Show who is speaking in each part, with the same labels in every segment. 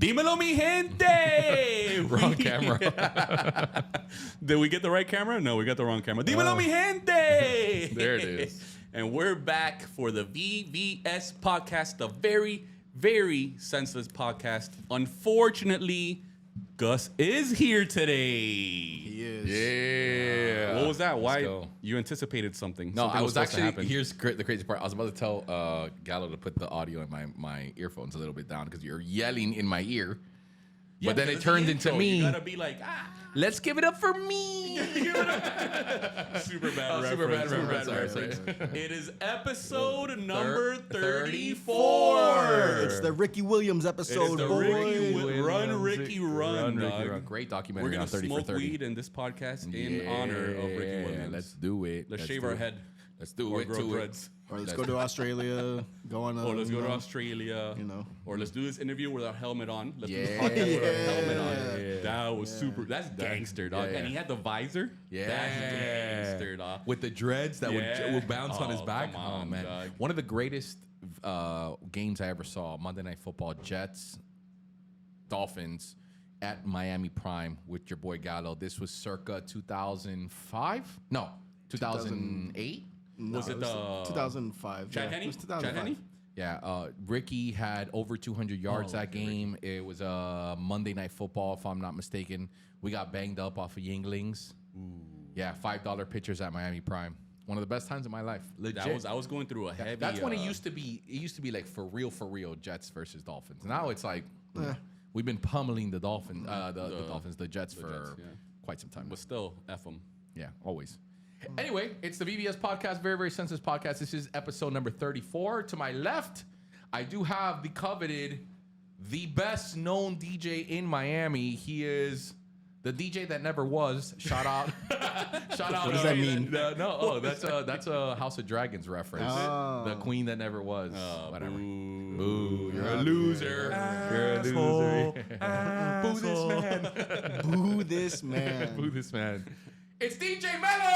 Speaker 1: Dímelo, mi gente!
Speaker 2: Wrong camera.
Speaker 1: Did we get the right camera? No, we got the wrong camera. Dímelo, mi gente!
Speaker 2: There it is.
Speaker 1: And we're back for the VVS podcast, the very, very senseless podcast. Unfortunately, Gus is here today.
Speaker 3: He is.
Speaker 2: Yeah.
Speaker 1: What was that? Why?
Speaker 2: go.
Speaker 1: You anticipated something.
Speaker 2: No,
Speaker 1: Something
Speaker 2: I was
Speaker 1: supposed to
Speaker 2: actually.
Speaker 1: happen.
Speaker 2: Here's the crazy part. I was about to tell Galo to put the audio in my earphones a little bit down because you're yelling in my ear.
Speaker 1: Yeah,
Speaker 2: but then
Speaker 1: because
Speaker 2: it turned
Speaker 1: the
Speaker 2: into
Speaker 1: intro,
Speaker 2: me.
Speaker 1: You gotta be like,
Speaker 2: Let's give it up for me.
Speaker 1: super bad reference.
Speaker 2: super bad
Speaker 1: Super
Speaker 2: reference.
Speaker 1: bad
Speaker 2: Sorry,
Speaker 1: reference. It is episode number
Speaker 2: 34.
Speaker 1: 34.
Speaker 3: It's the Ricky Williams episode,
Speaker 1: the
Speaker 3: boy.
Speaker 1: Run, Ricky, run, dog.
Speaker 2: Great
Speaker 1: We're
Speaker 2: documentary
Speaker 1: gonna
Speaker 2: on 30 for
Speaker 1: smoke
Speaker 2: 30.
Speaker 1: weed in this podcast in honor of Ricky Williams.
Speaker 2: Let's do it.
Speaker 1: Let's shave our head.
Speaker 2: Let's do
Speaker 1: Or
Speaker 2: it.
Speaker 1: grow
Speaker 2: to
Speaker 1: dreads.
Speaker 3: Or let's go to Australia. Go on.
Speaker 1: Or let's go to Australia.
Speaker 3: You know.
Speaker 1: Or let's do this interview with our helmet on. Let's do
Speaker 2: Yeah.
Speaker 1: this podcast with our helmet on.
Speaker 2: Yeah.
Speaker 1: That was super. That's gangster, dog.
Speaker 2: yeah.
Speaker 1: And he had the visor.
Speaker 2: Yeah.
Speaker 1: That's gangster, dog.
Speaker 2: With the dreads that would bounce on his
Speaker 1: Oh,
Speaker 2: back.
Speaker 1: come on,
Speaker 2: Oh man,
Speaker 1: dog.
Speaker 2: one of the greatest games I ever saw: Monday Night Football, Jets, Dolphins at Miami Prime with your boy Galo. This was circa 2005. No, 2008.
Speaker 1: Was it the
Speaker 3: 2005?
Speaker 1: Chad
Speaker 3: yeah,
Speaker 1: Henne?
Speaker 3: It was 2005.
Speaker 1: Chad Henne?
Speaker 2: Yeah, Ricky had over 200 yards that game. It was Monday Night Football, if I'm not mistaken. We got banged up off of Yinglings. Yeah, $5 pitchers at Miami Prime. One of the best times of my life. Legit.
Speaker 1: I was going through a heavy.
Speaker 2: That's when it used to be. It used to be like for real, Jets versus Dolphins. Now it's like we've been pummeling the Dolphins, the Jets for
Speaker 1: Jets, yeah.
Speaker 2: quite some time.
Speaker 1: But still, F them.
Speaker 2: Yeah, always. Anyway, it's the VVS podcast, very, very sensitive podcast. This is episode number 34. To my left, I do have the coveted, the best known DJ in Miami. He is the DJ that never was. Shout out. Shout out.
Speaker 3: What does that mean?
Speaker 2: That's a House of Dragons reference.
Speaker 3: Oh.
Speaker 2: The queen that never was. Whatever.
Speaker 1: Boo.
Speaker 2: Boo. You're a loser. You're a loser. Boo this man.
Speaker 3: Boo this man.
Speaker 2: Boo this man. It's DJ Melo!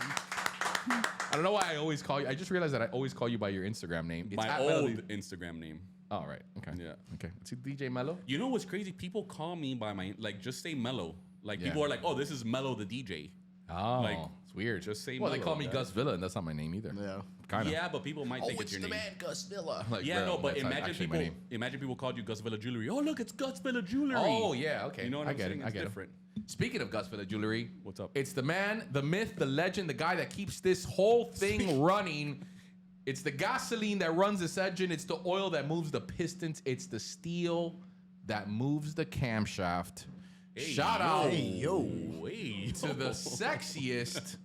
Speaker 2: I don't know why I always call you. I just realized that I always call you by your Instagram name. It's
Speaker 1: My
Speaker 2: at
Speaker 1: old
Speaker 2: Melody.
Speaker 1: Instagram name.
Speaker 2: Oh, right. Okay.
Speaker 1: Yeah.
Speaker 2: Okay. It's DJ Melo.
Speaker 1: You know what's crazy? People call me by my, like, just say Melo. Like,
Speaker 2: Yeah.
Speaker 1: people are like, oh, this is Melo the DJ.
Speaker 2: Oh,
Speaker 1: Like,
Speaker 2: it's weird.
Speaker 1: just say
Speaker 2: Well, they
Speaker 1: Melo,
Speaker 2: call me
Speaker 1: guys.
Speaker 2: Gus Villa, and that's not my name either.
Speaker 3: Yeah.
Speaker 2: Kind of.
Speaker 1: Yeah, but people might think it's your name.
Speaker 2: Gus Villa. Like,
Speaker 1: Yeah,
Speaker 2: bro,
Speaker 1: no, but
Speaker 2: that's not
Speaker 1: imagine
Speaker 2: actually my
Speaker 1: people.
Speaker 2: name.
Speaker 1: Imagine people called you Gus Villa Jewelry. Oh, look, it's Gus Villa Jewelry.
Speaker 2: Oh, yeah. Okay.
Speaker 1: You know what
Speaker 2: I
Speaker 1: I'm
Speaker 2: get
Speaker 1: saying?
Speaker 2: it. I
Speaker 1: It's
Speaker 2: get
Speaker 1: different.
Speaker 2: it. Speaking of Gus Villa Jewelry,
Speaker 1: What's up?
Speaker 2: It's the man, the myth, the legend, the guy that keeps this whole thing running. It's the gasoline that runs this engine. It's the oil that moves the pistons. It's the steel that moves the camshaft. Shout out
Speaker 3: Hey, yo.
Speaker 1: Hey,
Speaker 2: to the sexiest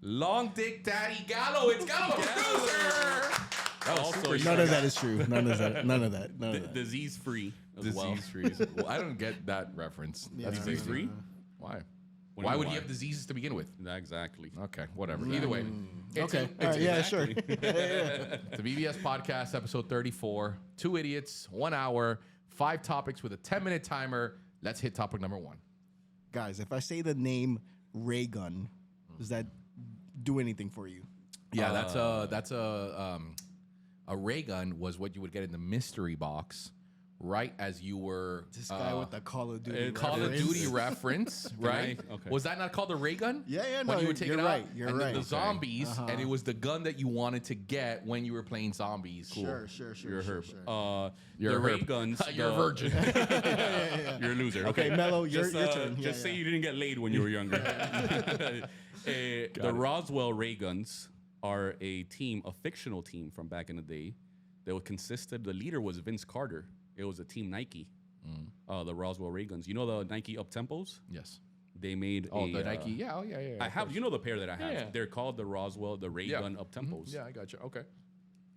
Speaker 2: long dick daddy Galo. It's Galo the Producer.
Speaker 1: Also, you
Speaker 3: None of that is true. None of that. None of that. None of that.
Speaker 1: disease free as well.
Speaker 2: Disease free. Well, I don't get that reference.
Speaker 3: Yeah,
Speaker 2: That's
Speaker 1: Disease
Speaker 2: crazy.
Speaker 1: free?
Speaker 2: Why?
Speaker 1: What do
Speaker 2: Why
Speaker 1: you
Speaker 2: would
Speaker 1: mean
Speaker 2: you
Speaker 1: why?
Speaker 2: have diseases to begin with?
Speaker 1: Exactly.
Speaker 2: Okay, whatever. Either way. It's
Speaker 3: Okay.
Speaker 2: a-
Speaker 3: All right, yeah,
Speaker 1: exactly.
Speaker 3: sure.
Speaker 2: The VBS podcast, episode 34. 2 idiots, 1 hour, 5 topics with a 10-minute timer. Let's hit topic number 1.
Speaker 3: Guys, if I say the name RAYGUN, does that do anything for you?
Speaker 2: Yeah, that's a ray gun was what you would get in the mystery box right as you were
Speaker 3: This guy with the Call of Duty.
Speaker 2: Call of
Speaker 3: reference.
Speaker 2: Duty reference, right?
Speaker 1: Okay.
Speaker 2: Was that not called a ray gun?
Speaker 3: Yeah, yeah,
Speaker 2: When
Speaker 3: no,
Speaker 2: you would take
Speaker 3: you're
Speaker 2: it
Speaker 3: right,
Speaker 2: out,
Speaker 3: you're
Speaker 2: and
Speaker 3: right.
Speaker 2: the
Speaker 3: Okay.
Speaker 2: zombies, and it was the gun that you wanted to get when you were playing zombies. Cool.
Speaker 3: Sure.
Speaker 1: You're a
Speaker 3: sure,
Speaker 1: herb.
Speaker 3: sure.
Speaker 2: You're
Speaker 1: the
Speaker 2: a
Speaker 1: ray
Speaker 2: herb.
Speaker 1: guns.
Speaker 2: You're a virgin.
Speaker 1: You're a loser.
Speaker 3: Okay, Melo, your
Speaker 1: just,
Speaker 3: turn. Yeah,
Speaker 1: just say
Speaker 3: yeah.
Speaker 1: you didn't get laid when you were younger. The Roswell Ray Guns are a team, a fictional team from back in the day that consisted. The leader was Vince Carter. It was a team Nike. The Roswell Ray Guns. You know the Nike up tempos?
Speaker 2: Yes.
Speaker 1: They made
Speaker 2: Oh,
Speaker 1: a,
Speaker 2: the Nike. Yeah. Oh, yeah.
Speaker 1: I have. You know the pair that I have.
Speaker 2: Yeah.
Speaker 1: They're called the Roswell, the Ray
Speaker 2: Yeah.
Speaker 1: Gun up tempos.
Speaker 2: Yeah, I got you. Okay.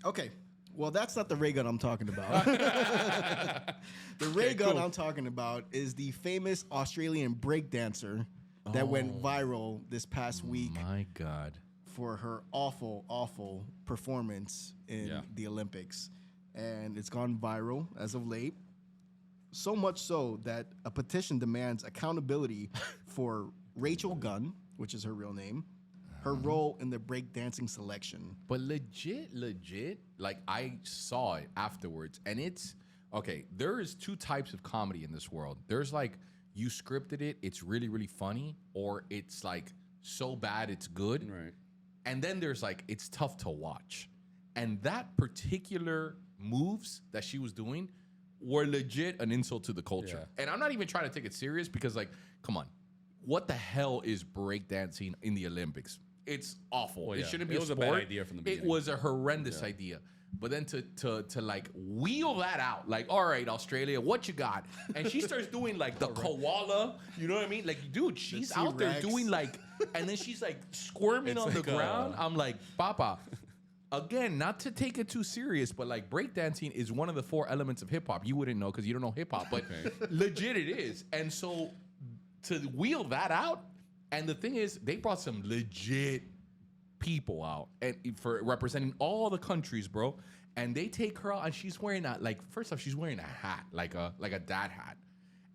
Speaker 3: Okay. Well, that's not the ray gun I'm talking about. The ray gun I'm talking about is the famous Australian breakdancer that went viral this past week
Speaker 2: My God.
Speaker 3: for her awful performance in the Olympics. And it's gone viral as of late. So much so that a petition demands accountability for Rachel Gunn, which is her real name, her role in the breakdancing selection.
Speaker 2: But legit, like I saw it afterwards, and it's Okay, there is two types of comedy in this world. There's like you scripted it, it's really, really funny, or it's like so bad it's good.
Speaker 1: Right.
Speaker 2: And then there's like it's tough to watch. And that particular moves that she was doing were legit an insult to the culture.
Speaker 1: Yeah.
Speaker 2: And I'm not even trying to take it serious because, like, come on. What the hell is breakdancing in the Olympics? It's awful.
Speaker 1: Well,
Speaker 2: It
Speaker 1: yeah.
Speaker 2: shouldn't be
Speaker 1: It
Speaker 2: a
Speaker 1: was a
Speaker 2: sport.
Speaker 1: bad idea from the beginning.
Speaker 2: It was a horrendous idea. But then to like wheel that out, like, all right, Australia, what you got? And she starts doing like the koala, you know what I mean? Like, dude, she's out there
Speaker 3: T-Rex.
Speaker 2: doing like, and then she's like squirming
Speaker 1: It's
Speaker 2: on
Speaker 1: like
Speaker 2: the ground. I'm like, Papa. Again, not to take it too serious, but like breakdancing is one of the 4 elements of hip hop. You wouldn't know because you don't know hip hop, but legit it is. And so to wheel that out, and the thing is, they brought some legit people out and for representing all the countries, bro. And they take her out, and she's wearing that, like, first off, she's wearing a hat, like a dad hat,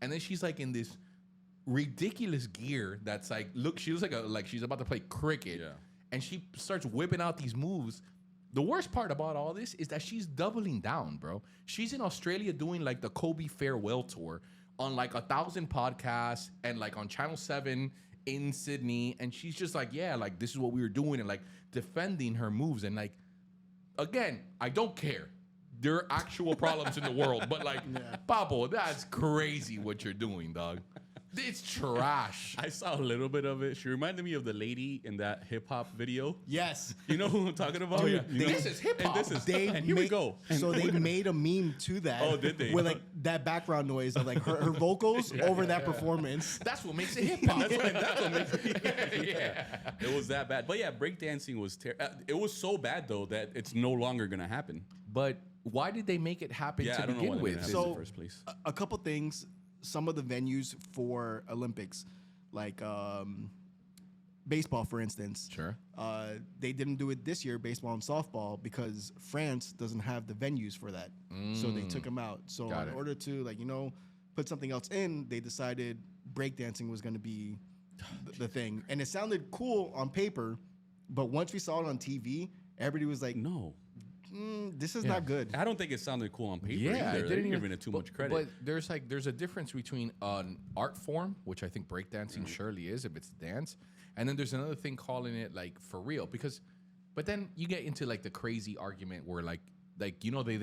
Speaker 2: and then she's like in this ridiculous gear that's like, look, she looks like she's about to play cricket, and she starts whipping out these moves. The worst part about all this is that she's doubling down, bro. She's in Australia doing like the Kobe farewell tour on like 1,000 podcasts and like on Channel 7 in Sydney. And she's just like, yeah, like this is what we were doing, and like defending her moves. And like, again, I don't care. There are actual problems in the world, but like, Pablo, that's crazy what you're doing, dog. It's trash.
Speaker 1: I saw a little bit of it. She reminded me of the lady in that hip hop video.
Speaker 3: Yes.
Speaker 1: You know who I'm talking about?
Speaker 3: Dude,
Speaker 1: You know?
Speaker 2: This is hip hop.
Speaker 1: And this is
Speaker 3: They
Speaker 1: here we go.
Speaker 3: So they made a meme to that.
Speaker 1: Oh, did they?
Speaker 3: With like that background noise of like her vocals over that performance.
Speaker 2: That's what makes it hip hop.
Speaker 1: That's what makes it. It was that bad. But yeah, breakdancing was it was so bad though that it's no longer gonna happen.
Speaker 2: But why did they make it happen
Speaker 1: Yeah,
Speaker 2: to
Speaker 1: I don't know why
Speaker 2: begin
Speaker 1: they
Speaker 2: with?
Speaker 1: didn't have it in
Speaker 3: So
Speaker 1: the first place.
Speaker 3: a couple things. Some of the venues for Olympics, like baseball, for instance.
Speaker 2: Sure.
Speaker 3: They didn't do it this year, baseball and softball, because France doesn't have the venues for that. So they took them out. So
Speaker 2: Got
Speaker 3: in
Speaker 2: it.
Speaker 3: order to, like, put something else in, they decided breakdancing was going to be the thing. And it sounded cool on paper, but once we saw it on TV, everybody was like,
Speaker 1: No.
Speaker 3: this is not good.
Speaker 1: I don't think it sounded cool on paper.
Speaker 2: Yeah,
Speaker 1: either.
Speaker 2: it
Speaker 1: They're
Speaker 2: didn't even
Speaker 1: giving it too much credit.
Speaker 2: But there's a difference between an art form, which I think breakdancing surely is if it's dance, and then there's another thing calling it like for real. But then you get into like the crazy argument where like they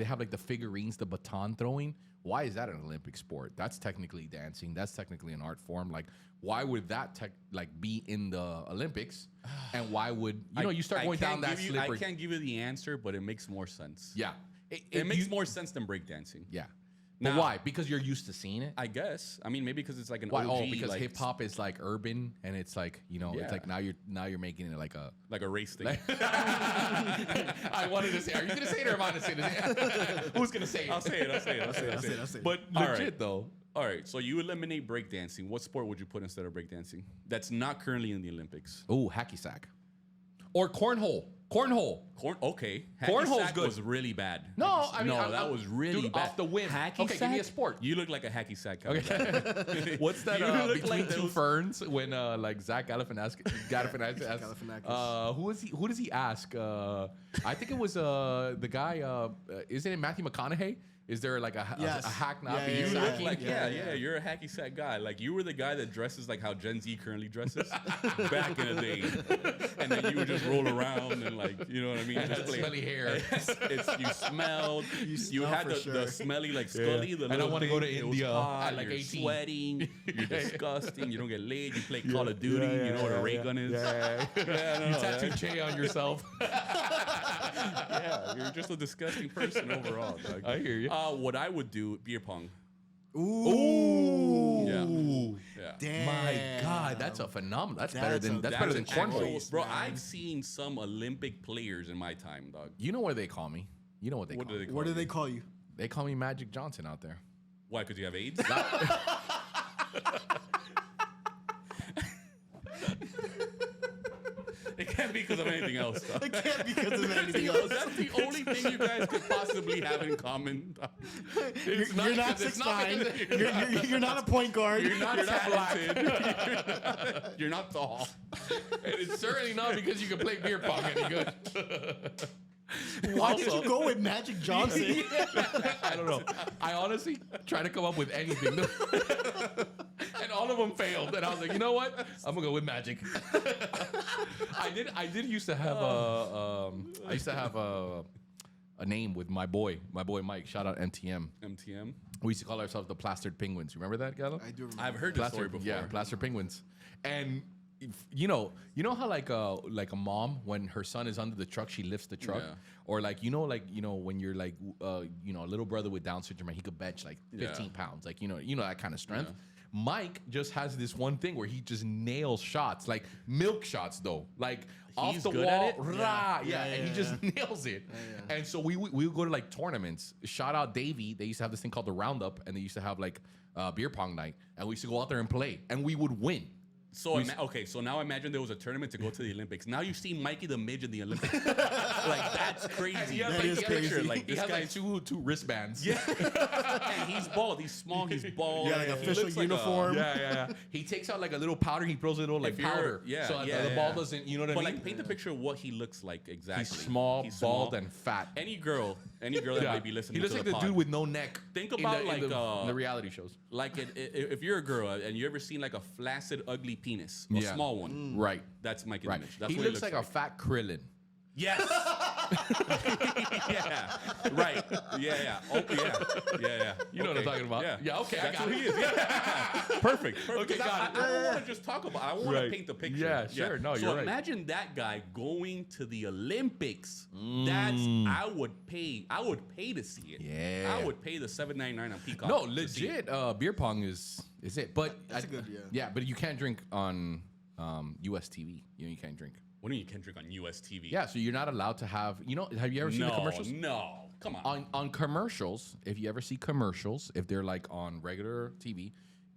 Speaker 2: have like the figurines, the baton throwing. Why is that an Olympic sport? That's technically dancing. That's technically an art form. Like, why would that be in the Olympics? And why would you start going down that slippery?
Speaker 1: I can't give you the answer, but it makes more sense.
Speaker 2: Yeah,
Speaker 1: It makes more sense than breakdancing.
Speaker 2: Yeah, but
Speaker 1: Now-
Speaker 2: why? Because you're used to seeing it.
Speaker 1: I guess. I mean, maybe because it's like an
Speaker 2: Why?
Speaker 1: OG.
Speaker 2: Oh, because
Speaker 1: like,
Speaker 2: hip hop is like urban, and it's like it's
Speaker 1: Yeah.
Speaker 2: like now you're making it like a.
Speaker 1: like a race thing.
Speaker 2: I wanted to say. Are you gonna say it or am I gonna say it? Who's gonna say it?
Speaker 1: I'll say it. I'll say it.
Speaker 3: I'll say it.
Speaker 1: But
Speaker 2: Legit
Speaker 1: all right.
Speaker 2: though.
Speaker 1: All right. So you eliminate breakdancing. What sport would you put instead of breakdancing? That's not currently in the Olympics.
Speaker 2: Ooh, hacky sack, or cornhole.
Speaker 1: Okay.
Speaker 2: Cornhole's
Speaker 1: Hacky sack
Speaker 2: good.
Speaker 1: was really bad.
Speaker 2: No, I mean
Speaker 1: that was really
Speaker 2: dude,
Speaker 1: bad.
Speaker 2: off the whim.
Speaker 1: Hacky
Speaker 2: Okay, give me a
Speaker 1: sack?
Speaker 2: sport.
Speaker 1: You look like a hacky sack guy.
Speaker 2: Okay. What's that
Speaker 1: You look
Speaker 2: between
Speaker 1: like
Speaker 2: two
Speaker 1: those-
Speaker 2: ferns when like Zach Galifianakis
Speaker 3: Galifianakis.
Speaker 2: who does he ask? I think it was the guy. Isn't it Matthew McConaughey? Is there like a
Speaker 3: Yes.
Speaker 2: hack not
Speaker 3: Yeah,
Speaker 2: being
Speaker 3: yeah,
Speaker 1: You
Speaker 3: yeah.
Speaker 1: look
Speaker 2: sacking?
Speaker 1: like
Speaker 3: Yeah.
Speaker 1: you're a hacky sack guy. Like you were the guy that dresses like how Gen Z currently dresses back in the day, and then you would just roll around and like you know what I mean.
Speaker 2: And
Speaker 1: Just
Speaker 2: had
Speaker 1: play-
Speaker 2: smelly hair.
Speaker 1: You smelled. You
Speaker 3: smell
Speaker 1: had
Speaker 3: for
Speaker 1: the
Speaker 3: sure.
Speaker 1: smelly like Scully. The
Speaker 2: And I
Speaker 1: little
Speaker 2: wanna go to
Speaker 1: thing. It was
Speaker 2: India
Speaker 1: hot,
Speaker 2: at like
Speaker 1: you're
Speaker 2: 18.
Speaker 1: sweating. You're disgusting. You don't get laid. You play Call of Duty. You know what a ray gun is.
Speaker 2: Yeah.
Speaker 1: Yeah,
Speaker 2: You tattoo Che on yourself.
Speaker 1: Yeah, you're just a disgusting person overall. Dog.
Speaker 2: I hear you.
Speaker 1: What I would do, beer pong.
Speaker 3: Ooh.
Speaker 1: Yeah.
Speaker 3: Damn.
Speaker 2: My God, that's a phenomenon. That's better than
Speaker 3: That's
Speaker 2: better than
Speaker 1: That's actual-
Speaker 2: cornhole.
Speaker 1: Bro, I've seen some Olympic players in my time, dog.
Speaker 2: You know what they call me? You know what they
Speaker 1: What
Speaker 2: call
Speaker 1: do
Speaker 2: me?
Speaker 1: they call
Speaker 3: What do
Speaker 1: you?
Speaker 3: they call you?
Speaker 2: They call me Magic Johnson out there.
Speaker 1: Why? Because you have AIDS? It can't be because of anything else, dog.
Speaker 3: It can't be because of anything else.
Speaker 1: That's the only thing you guys could possibly have in common. Dog.
Speaker 3: You're not
Speaker 2: because it's not
Speaker 3: 6'9". You're not a point guard.
Speaker 1: You're not talented. You're not tall.
Speaker 2: And it's certainly not because you can play beer pong any good.
Speaker 3: Why did you go with Magic Johnson?
Speaker 2: I don't know. I honestly try to come up with anything. And all of them failed. And I was like, you know what? I'm gonna go with Magic. I did used to have a name with my boy Mike. Shout out MTM.
Speaker 1: MTM.
Speaker 2: We used to call ourselves the Plastered Penguins. You remember that, Gallo?
Speaker 3: I do remember.
Speaker 1: I've heard this story before.
Speaker 2: Yeah, Plastered Penguins. And you know how like a mom, when her son is under the truck, she lifts the truck.
Speaker 1: Yeah.
Speaker 2: Or when you're like a little brother with Down syndrome, and he could bench like 15 pounds, like you know that kind of strength. Yeah. Mike just has this one thing where he just nails shots, like milk shots though, like off the
Speaker 1: good
Speaker 2: wall,
Speaker 1: at it?
Speaker 2: rah, and he just nails it.
Speaker 3: Yeah.
Speaker 2: And so we would go to like tournaments. Shout out Davey. They used to have this thing called the Roundup, and they used to have like beer pong night, and we used to go out there and play, and we would win.
Speaker 1: So so now imagine there was a tournament to go to the Olympics. Now you see Mikey the Midge in the Olympics. Like that's crazy.
Speaker 3: That is crazy.
Speaker 1: Like
Speaker 2: He
Speaker 1: this
Speaker 2: has
Speaker 1: guy.
Speaker 2: like two wristbands.
Speaker 1: Yeah, and he's bald. He's small. He's bald.
Speaker 3: Yeah, like
Speaker 1: He
Speaker 3: official
Speaker 1: looks like a-
Speaker 3: uniform.
Speaker 2: Yeah. He takes out like a little powder. He throws a little like
Speaker 1: If you're-
Speaker 2: powder.
Speaker 1: yeah,
Speaker 2: So
Speaker 1: yeah,
Speaker 2: the
Speaker 1: yeah.
Speaker 2: ball doesn't. You know what I
Speaker 1: But
Speaker 2: mean?
Speaker 1: like, paint the picture of what he looks like exactly.
Speaker 2: He's small, bald,
Speaker 1: small.
Speaker 2: and fat.
Speaker 1: Any girl that might be listening.
Speaker 2: He looks
Speaker 1: to
Speaker 2: like
Speaker 1: the
Speaker 2: the
Speaker 1: pod,
Speaker 2: dude with no neck.
Speaker 1: Think
Speaker 2: in
Speaker 1: about
Speaker 2: the, in
Speaker 1: like,
Speaker 2: the reality shows.
Speaker 1: Like if you're a girl and you ever seen like a flaccid, ugly penis, a
Speaker 2: Yeah.
Speaker 1: small one,
Speaker 2: Right.
Speaker 1: That's Mikey
Speaker 2: Right.
Speaker 1: the Midge. That's
Speaker 2: He
Speaker 1: what
Speaker 2: looks like a fat Krillin.
Speaker 1: Yes. Yeah. Right. Yeah. Okay. Yeah.
Speaker 2: You know what I'm talking about.
Speaker 1: Yeah.
Speaker 2: Yeah, okay, I
Speaker 1: That's
Speaker 2: got
Speaker 1: who
Speaker 2: it.
Speaker 1: he is. Yeah. Perfect.
Speaker 2: Okay, got it.
Speaker 1: I don't want to just talk about. I want to
Speaker 2: Right.
Speaker 1: paint the picture.
Speaker 2: Yeah, sure. No,
Speaker 1: so
Speaker 2: you're right.
Speaker 1: imagine that guy going to the Olympics. That's I would pay. I would pay to see it.
Speaker 2: Yeah.
Speaker 1: I would pay the $7.99 on Peacock.
Speaker 2: No,
Speaker 1: to see it.
Speaker 2: legit. Beer pong is it. But
Speaker 3: That's a good, yeah.
Speaker 2: Yeah, but you can't drink on US TV. You can't drink.
Speaker 1: What do you mean you can't drink on US TV?
Speaker 2: Yeah, so you're not allowed to have. Have you ever seen the commercials?
Speaker 1: No. Come on.
Speaker 2: On commercials, if you ever see commercials, if they're like on regular TV,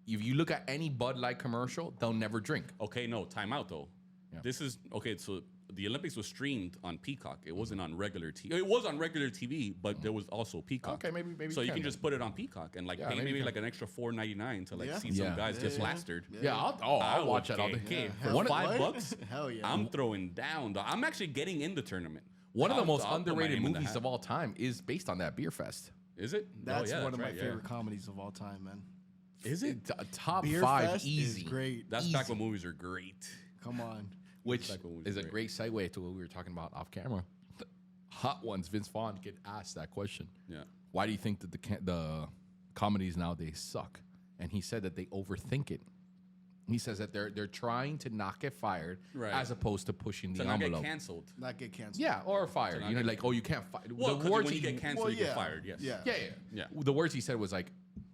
Speaker 2: if you look at any Bud Light commercial, they'll never drink.
Speaker 1: Okay, no, time out though.
Speaker 2: Yeah.
Speaker 1: This is okay. So the Olympics was streamed on Peacock. It wasn't on regular TV. It was on regular TV, but there was also Peacock.
Speaker 2: Okay, maybe
Speaker 1: So
Speaker 2: you
Speaker 1: you
Speaker 2: can
Speaker 1: can just put it on Peacock and like
Speaker 2: Yeah,
Speaker 1: pay
Speaker 2: maybe
Speaker 1: maybe
Speaker 2: you
Speaker 1: like an extra $4.99 to like
Speaker 3: Yeah.
Speaker 1: see some
Speaker 2: Yeah.
Speaker 1: guys get
Speaker 3: Yeah.
Speaker 1: plastered.
Speaker 2: Yeah, I'll watch that all day.
Speaker 1: Okay,
Speaker 3: Yeah.
Speaker 1: for
Speaker 3: What?
Speaker 1: $5,
Speaker 3: Hell yeah.
Speaker 1: I'm throwing down. Dog. I'm actually getting in the tournament.
Speaker 2: One of the most
Speaker 1: I'll put my
Speaker 2: underrated
Speaker 1: name in the
Speaker 2: movies
Speaker 1: hat.
Speaker 2: of all time is based on that Beer Fest.
Speaker 1: Is it?
Speaker 3: That's
Speaker 1: oh, yeah,
Speaker 3: one of my
Speaker 1: right, yeah.
Speaker 3: favorite comedies of all time, man.
Speaker 1: Is it?
Speaker 2: Top
Speaker 3: Beer
Speaker 2: 5
Speaker 3: Fest
Speaker 2: easy.
Speaker 3: is great.
Speaker 1: That's
Speaker 2: Easy.
Speaker 1: back when movies are great.
Speaker 3: Come on.
Speaker 2: Which
Speaker 1: That was
Speaker 2: is a
Speaker 1: great.
Speaker 2: great segue to what we were talking about off camera. Hot ones. Vince Vaughn get asked that question.
Speaker 1: Yeah.
Speaker 2: Why do you think that the comedies nowadays suck? And he said that they overthink it. He says that they're trying to not get fired
Speaker 1: Right.
Speaker 2: as opposed to pushing the
Speaker 1: To not get
Speaker 2: envelope.
Speaker 1: canceled.
Speaker 3: Not get canceled.
Speaker 2: Yeah, or fired.
Speaker 1: not
Speaker 2: You know,
Speaker 1: get-
Speaker 2: like, oh, you can't fire.
Speaker 1: Well,
Speaker 2: the words
Speaker 1: when you
Speaker 2: he-
Speaker 1: get canceled,
Speaker 3: Well,
Speaker 1: you get
Speaker 3: yeah.
Speaker 1: fired. Yes.
Speaker 3: Yeah.
Speaker 2: Yeah. The words he said was like,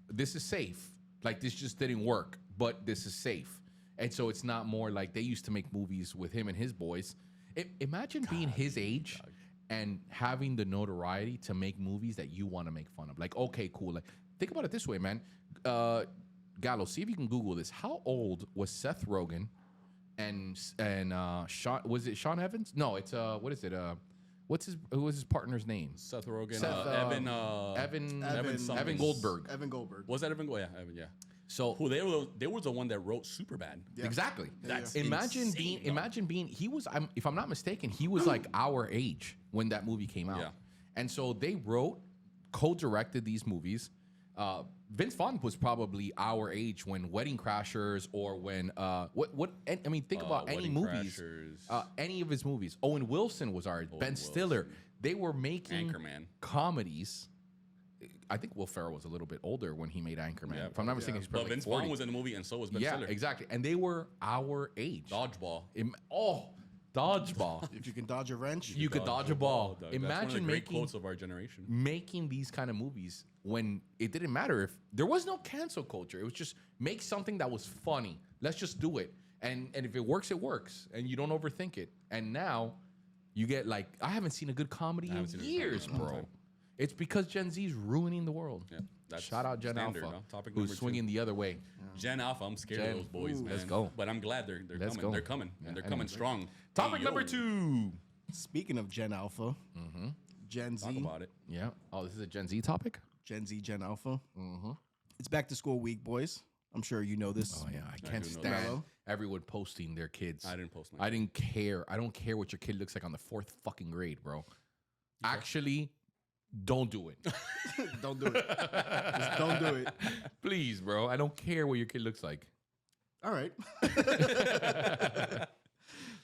Speaker 2: "This is safe. Like this just didn't work, but this is safe." And so it's not more like they used to make movies with him and his boys. Imagine being his age and having the notoriety to make movies that you want to make fun of. Like, okay, cool. Like, think about it this way, man. Gallo, see if you can Google this. How old was Seth Rogen and Sean? Was it Sean Evans? No, it's what is it? Who was his partner's name?
Speaker 1: Seth Rogen,
Speaker 2: Seth,
Speaker 1: Evan,
Speaker 2: Evan Goldberg.
Speaker 3: Evan Goldberg.
Speaker 1: Was that Evan? Yeah, Evan. Yeah.
Speaker 2: So
Speaker 1: Who they were the one that wrote Superbad.
Speaker 3: Yeah.
Speaker 2: exactly.
Speaker 1: That's
Speaker 2: imagine
Speaker 1: insane,
Speaker 2: being. He was. If I'm not mistaken, he was like our age when that movie came out.
Speaker 1: Yeah.
Speaker 2: And so they wrote, co-directed these movies. Vince Vaughn was probably our age when Wedding Crashers or when think about any
Speaker 1: Wedding
Speaker 2: movies,
Speaker 1: Crashers.
Speaker 2: any of his movies. Owen Wilson was our age. Ben Stiller. They were making
Speaker 1: Anchorman.
Speaker 2: comedies. I think Will Ferrell was a little bit older when he made Anchorman.
Speaker 1: Yeah,
Speaker 2: if I'm not mistaken, he's
Speaker 1: But
Speaker 2: probably
Speaker 1: Vince
Speaker 2: 40.
Speaker 1: Vaughn was in the movie, and so was Ben
Speaker 2: Yeah,
Speaker 1: Stiller.
Speaker 2: exactly. And they were our age.
Speaker 1: Dodgeball.
Speaker 2: Dodgeball.
Speaker 3: If you can dodge a wrench,
Speaker 2: You could dodge a ball.
Speaker 1: dog. That's one of the
Speaker 2: Imagine
Speaker 1: great
Speaker 2: making
Speaker 1: quotes of our generation.
Speaker 2: these kind of movies when it didn't matter if there was no cancel culture. It was just make something that was funny. Let's just do it. And if it works, it works. And you don't overthink it. And now you get like, I haven't seen a good comedy in
Speaker 1: haven't seen a good comedy
Speaker 2: years,
Speaker 1: in a long
Speaker 2: bro.
Speaker 1: time.
Speaker 2: It's because Gen Z is ruining the world.
Speaker 1: Yeah, that's
Speaker 2: Shout out Gen
Speaker 1: standard,
Speaker 2: Alpha,
Speaker 1: no? Topic
Speaker 2: who's
Speaker 1: number 2.
Speaker 2: swinging the other way.
Speaker 1: Gen Alpha, I'm scared
Speaker 2: Gen-
Speaker 1: of those boys,
Speaker 2: Ooh,
Speaker 1: man.
Speaker 2: let's go.
Speaker 1: But I'm glad they're
Speaker 2: Let's
Speaker 1: coming.
Speaker 2: go.
Speaker 1: They're coming, and they're
Speaker 2: Yeah,
Speaker 1: coming
Speaker 2: anyway.
Speaker 1: strong.
Speaker 2: Topic
Speaker 1: Hey,
Speaker 2: number
Speaker 1: yo,
Speaker 2: 2.
Speaker 3: speaking of Gen Alpha, Gen
Speaker 1: Talk
Speaker 3: Z,
Speaker 1: about it.
Speaker 2: Yeah. Oh, this is a Gen Z topic?
Speaker 3: Gen Z, Gen Alpha. It's back to school week, boys. I'm sure you know this.
Speaker 2: Oh, yeah. I can't
Speaker 1: do know
Speaker 2: stand
Speaker 3: Melo.
Speaker 2: everyone posting their kids.
Speaker 1: I didn't post mine.
Speaker 2: I didn't care. I don't care what your kid looks like on the 4th fucking grade, bro. Actually, don't do it.
Speaker 3: Don't do it. Just don't do it.
Speaker 2: Please, bro. I don't care what your kid looks like.
Speaker 3: All right.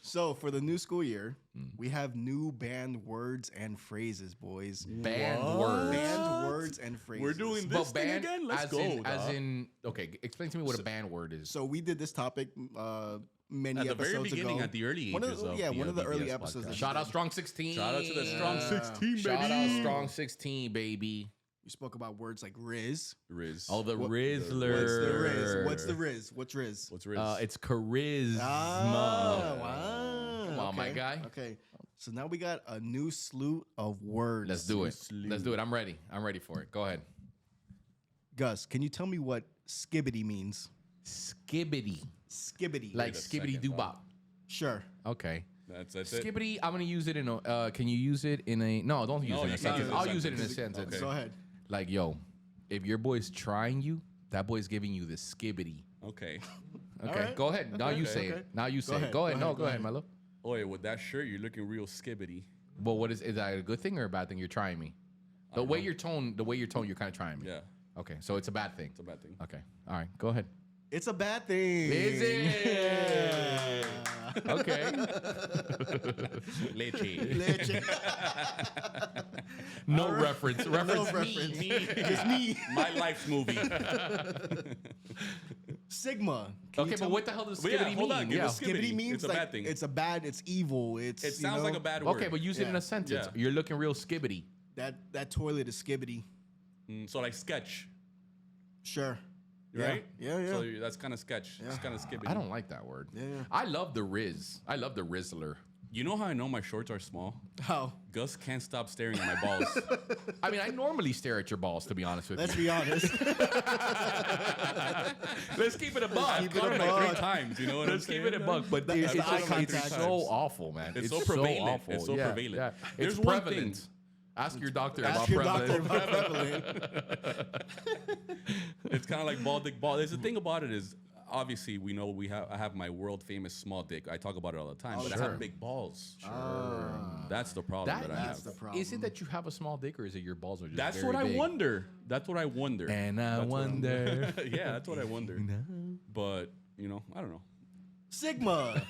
Speaker 3: So for the new school year, we have new banned words and phrases, boys.
Speaker 2: Banned
Speaker 1: What?
Speaker 2: words.
Speaker 3: Banned words and phrases.
Speaker 1: We're doing this thing again? Let's
Speaker 2: as
Speaker 1: go.
Speaker 2: okay, explain to me what a banned word is.
Speaker 3: So we did this topic many
Speaker 1: At the
Speaker 3: episodes
Speaker 1: very beginning,
Speaker 3: ago.
Speaker 1: at the early
Speaker 3: One
Speaker 1: ages
Speaker 3: of,
Speaker 1: of
Speaker 3: yeah,
Speaker 1: the,
Speaker 3: one of the early
Speaker 1: VVS
Speaker 3: episodes.
Speaker 1: podcast.
Speaker 3: that
Speaker 2: Shout
Speaker 3: we
Speaker 2: out
Speaker 3: did.
Speaker 2: Strong 16.
Speaker 1: Shout out to the Strong 16, baby.
Speaker 2: Shout out Strong 16, baby.
Speaker 3: We spoke about words like Riz.
Speaker 1: Riz.
Speaker 2: Oh, the
Speaker 3: What-
Speaker 2: Rizzler.
Speaker 3: What's the Riz? What's Riz?
Speaker 1: What's Riz?
Speaker 2: It's charisma.
Speaker 3: Wow.
Speaker 2: Come on, my guy.
Speaker 3: Okay. So now we got a new slew of words.
Speaker 2: Let's do it. Let's do it. I'm ready. I'm ready for it. Go ahead.
Speaker 3: Gus, can you tell me what skibbity means?
Speaker 2: Skibbity.
Speaker 3: Skibbity.
Speaker 2: Like
Speaker 1: a
Speaker 2: skibbity
Speaker 1: second,
Speaker 2: doobop.
Speaker 3: Sure.
Speaker 2: Okay.
Speaker 1: That's it.
Speaker 2: Skibbity, I'm going to use it in a, can you use it in a, no, don't use
Speaker 1: No,
Speaker 2: it in
Speaker 1: you
Speaker 2: a
Speaker 1: can't
Speaker 2: sentence.
Speaker 1: use it in a
Speaker 2: I'll use it in a
Speaker 1: sentence.
Speaker 2: sentence.
Speaker 1: Okay.
Speaker 3: Go ahead.
Speaker 2: Like, yo, if your boy's trying you, that boy's giving you the skibbity.
Speaker 1: Okay.
Speaker 2: Okay,
Speaker 3: right.
Speaker 2: go ahead. Now you say
Speaker 3: okay.
Speaker 2: it. Now you say
Speaker 3: ahead,
Speaker 2: it. Go ahead.
Speaker 3: go
Speaker 2: No,
Speaker 3: ahead,
Speaker 2: go
Speaker 3: go
Speaker 2: ahead,
Speaker 3: ahead.
Speaker 2: Melo.
Speaker 1: Oh, yeah, with that shirt, you're looking real skibbity.
Speaker 2: Well, is that a good thing or a bad thing? You're trying me. The way you're tone, you're kind of trying me.
Speaker 1: Yeah,
Speaker 2: Okay, so it's a bad thing.
Speaker 1: it's a bad thing.
Speaker 2: Okay. All right. Go ahead.
Speaker 3: It's a bad thing.
Speaker 2: Is it? Okay.
Speaker 1: Leche.
Speaker 3: Leche.
Speaker 2: No reference. Reference me.
Speaker 3: reference.
Speaker 1: Me.
Speaker 3: It's me.
Speaker 1: My life's movie.
Speaker 3: Sigma. Can you
Speaker 2: Okay,
Speaker 3: tell
Speaker 2: but
Speaker 3: me-
Speaker 2: what the hell does
Speaker 1: But yeah,
Speaker 2: skibbity
Speaker 1: hold
Speaker 2: mean?
Speaker 1: on, give
Speaker 2: Yeah.
Speaker 1: us
Speaker 3: Skibbity means
Speaker 1: It's a
Speaker 3: like
Speaker 1: bad thing.
Speaker 3: it's a bad. It's evil. It's
Speaker 1: It sounds like a bad word.
Speaker 2: Okay, but use it in
Speaker 3: Yeah.
Speaker 2: a sentence.
Speaker 1: Yeah.
Speaker 2: You're looking real skibbity.
Speaker 3: that toilet is skibbity.
Speaker 1: So like sketch,
Speaker 3: Sure.
Speaker 1: right?
Speaker 3: Yeah, yeah.
Speaker 1: So that's kind of sketch. It's kind of skibbity.
Speaker 2: I don't like that word.
Speaker 3: Yeah.
Speaker 2: I love the Riz. I love the Rizzler.
Speaker 1: You know how I know my shorts are small?
Speaker 3: How?
Speaker 1: Gus can't stop staring at my balls.
Speaker 2: I mean, I normally stare at your balls, to be honest with
Speaker 3: Let's
Speaker 2: you.
Speaker 3: be honest.
Speaker 2: Let's keep it a buck.
Speaker 3: keep it
Speaker 1: Caught
Speaker 3: a
Speaker 1: him like 3
Speaker 3: buck.
Speaker 1: times. You know what I'm
Speaker 2: Let's
Speaker 1: saying?
Speaker 2: keep it a buck. But
Speaker 3: That's
Speaker 2: it's,
Speaker 3: the eye
Speaker 2: it's
Speaker 3: contact.
Speaker 2: so awful, man.
Speaker 1: It's so
Speaker 2: so
Speaker 1: prevalent.
Speaker 2: awful.
Speaker 1: It's so
Speaker 2: Yeah,
Speaker 1: prevalent.
Speaker 2: yeah.
Speaker 1: There's
Speaker 2: It's
Speaker 1: one
Speaker 2: prevalent.
Speaker 1: thing.
Speaker 2: Ask your doctor
Speaker 3: Ask
Speaker 2: about
Speaker 3: your doctor
Speaker 2: prevalent.
Speaker 3: about prevalent.
Speaker 1: It's kind of like ball dick ball. There's the thing about it is, obviously, we know I have my world famous small dick. I talk about it all the time, but I
Speaker 2: sure.
Speaker 1: have big balls. That's the problem that I
Speaker 3: That's
Speaker 1: have.
Speaker 3: the problem.
Speaker 2: Is it that you have a small dick, or is it your balls are just
Speaker 1: That's
Speaker 2: very
Speaker 1: what I
Speaker 2: big?
Speaker 1: wonder. That's what I wonder.
Speaker 2: And I
Speaker 1: That's what I'm-
Speaker 2: wonder.
Speaker 1: Yeah, that's what I wonder. But I don't know.
Speaker 3: Sigma.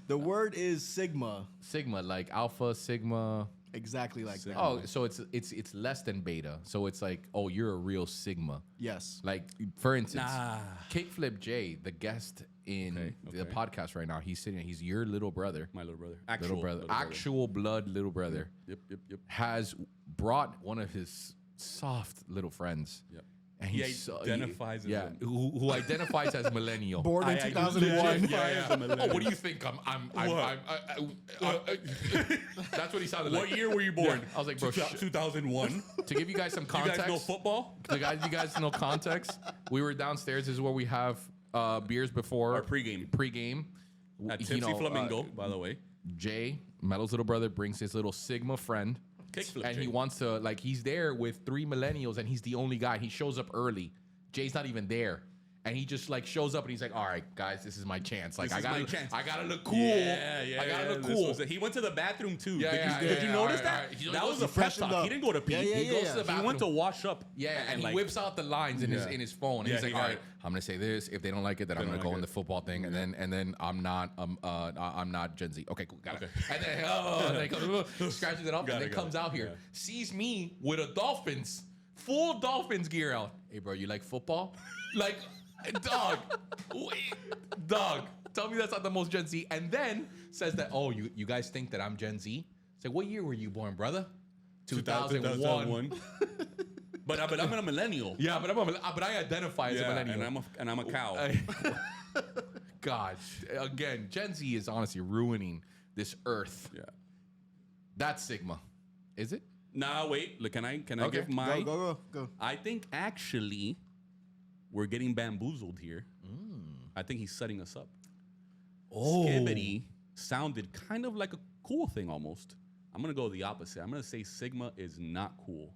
Speaker 3: The word is sigma.
Speaker 2: Sigma, like alpha, sigma.
Speaker 3: Exactly like that.
Speaker 2: Oh, so it's less than beta. So it's like, oh, you're a real sigma.
Speaker 3: Yes.
Speaker 2: Like, for instance,
Speaker 1: Nah.
Speaker 2: Kickflip J, the guest in the
Speaker 1: okay.
Speaker 2: podcast right now, he's your little brother.
Speaker 1: My little brother,
Speaker 2: Actual blood little brother,
Speaker 1: Yep.
Speaker 2: has brought one of his soft little friends.
Speaker 1: Yep.
Speaker 2: And
Speaker 1: He
Speaker 2: he's
Speaker 1: identifies as
Speaker 2: yeah,
Speaker 1: a-
Speaker 2: who identifies as millennial.
Speaker 3: Born in
Speaker 1: I
Speaker 3: 2001.
Speaker 1: legit- yeah.
Speaker 2: Oh, what do you think? That's what he sounded like.
Speaker 1: What year were you born?
Speaker 2: Yeah. I was like, bro,
Speaker 1: 2001.
Speaker 2: to give you guys some
Speaker 1: You
Speaker 2: context.
Speaker 1: guys know football?
Speaker 2: You guys know context. We were downstairs. This is where we have beers before
Speaker 1: Our pregame.
Speaker 2: Pregame.
Speaker 1: At
Speaker 2: You
Speaker 1: Tipsy
Speaker 2: know,
Speaker 1: Flamingo, by the way.
Speaker 2: Jay, Melo's little brother, brings his little Sigma friend.
Speaker 1: Kickflip
Speaker 2: And
Speaker 1: Jay.
Speaker 2: he wants to, like, he's there with 3 millennials and he's the only guy. He shows up early. Jay's not even there. And he just like shows up and he's like, all right, guys, this is my chance. Like,
Speaker 1: This is my chance.
Speaker 2: I gotta look cool.
Speaker 1: Yeah.
Speaker 2: I gotta look
Speaker 1: this
Speaker 2: cool.
Speaker 1: was it. He went to the bathroom too.
Speaker 2: Yeah,
Speaker 1: Did you
Speaker 2: yeah,
Speaker 1: notice
Speaker 2: all
Speaker 1: that?
Speaker 2: right. He
Speaker 1: That
Speaker 2: goes
Speaker 1: was
Speaker 2: to
Speaker 1: a prep
Speaker 3: freshen
Speaker 1: talk.
Speaker 3: up.
Speaker 1: He didn't go to pee.
Speaker 3: Yeah, yeah,
Speaker 1: He goes
Speaker 3: yeah.
Speaker 1: to the bathroom. He went to wash up.
Speaker 2: Yeah, and he
Speaker 1: like,
Speaker 2: whips out the lines in
Speaker 1: Yeah.
Speaker 2: his phone. And
Speaker 1: Yeah,
Speaker 2: he's like,
Speaker 1: he
Speaker 2: all
Speaker 1: got
Speaker 2: right,
Speaker 1: it.
Speaker 2: I'm gonna say this. If they don't like it, then I'm gonna
Speaker 1: don't
Speaker 2: go
Speaker 1: like
Speaker 2: in
Speaker 1: it.
Speaker 2: the football thing, and then I'm not Gen Z. Okay, cool, got it. And then and then he goes, scratches it up,
Speaker 1: Got
Speaker 2: and
Speaker 1: it,
Speaker 2: then
Speaker 1: got
Speaker 2: comes
Speaker 1: it.
Speaker 2: out here,
Speaker 1: Yeah.
Speaker 2: sees me with a full Dolphins gear out. Hey, bro, you like football? Like, dog, dog. Tell me that's not the most Gen Z. And then says that, oh, you guys think that I'm Gen Z? Say, what year were you born, brother? 2001.
Speaker 1: But I'm a millennial.
Speaker 2: Yeah, but I identify as a millennial.
Speaker 1: and I'm a cow.
Speaker 2: God, again, Gen Z is honestly ruining this earth.
Speaker 1: Yeah.
Speaker 2: That's Sigma, is it?
Speaker 1: Nah, wait. Look, can I
Speaker 2: Okay.
Speaker 1: give my?
Speaker 3: Go.
Speaker 1: I think actually we're getting bamboozled here. I think he's setting us up.
Speaker 2: Oh,
Speaker 1: Skibbity sounded kind of like a cool thing almost. I'm gonna go the opposite. I'm gonna say Sigma is not cool.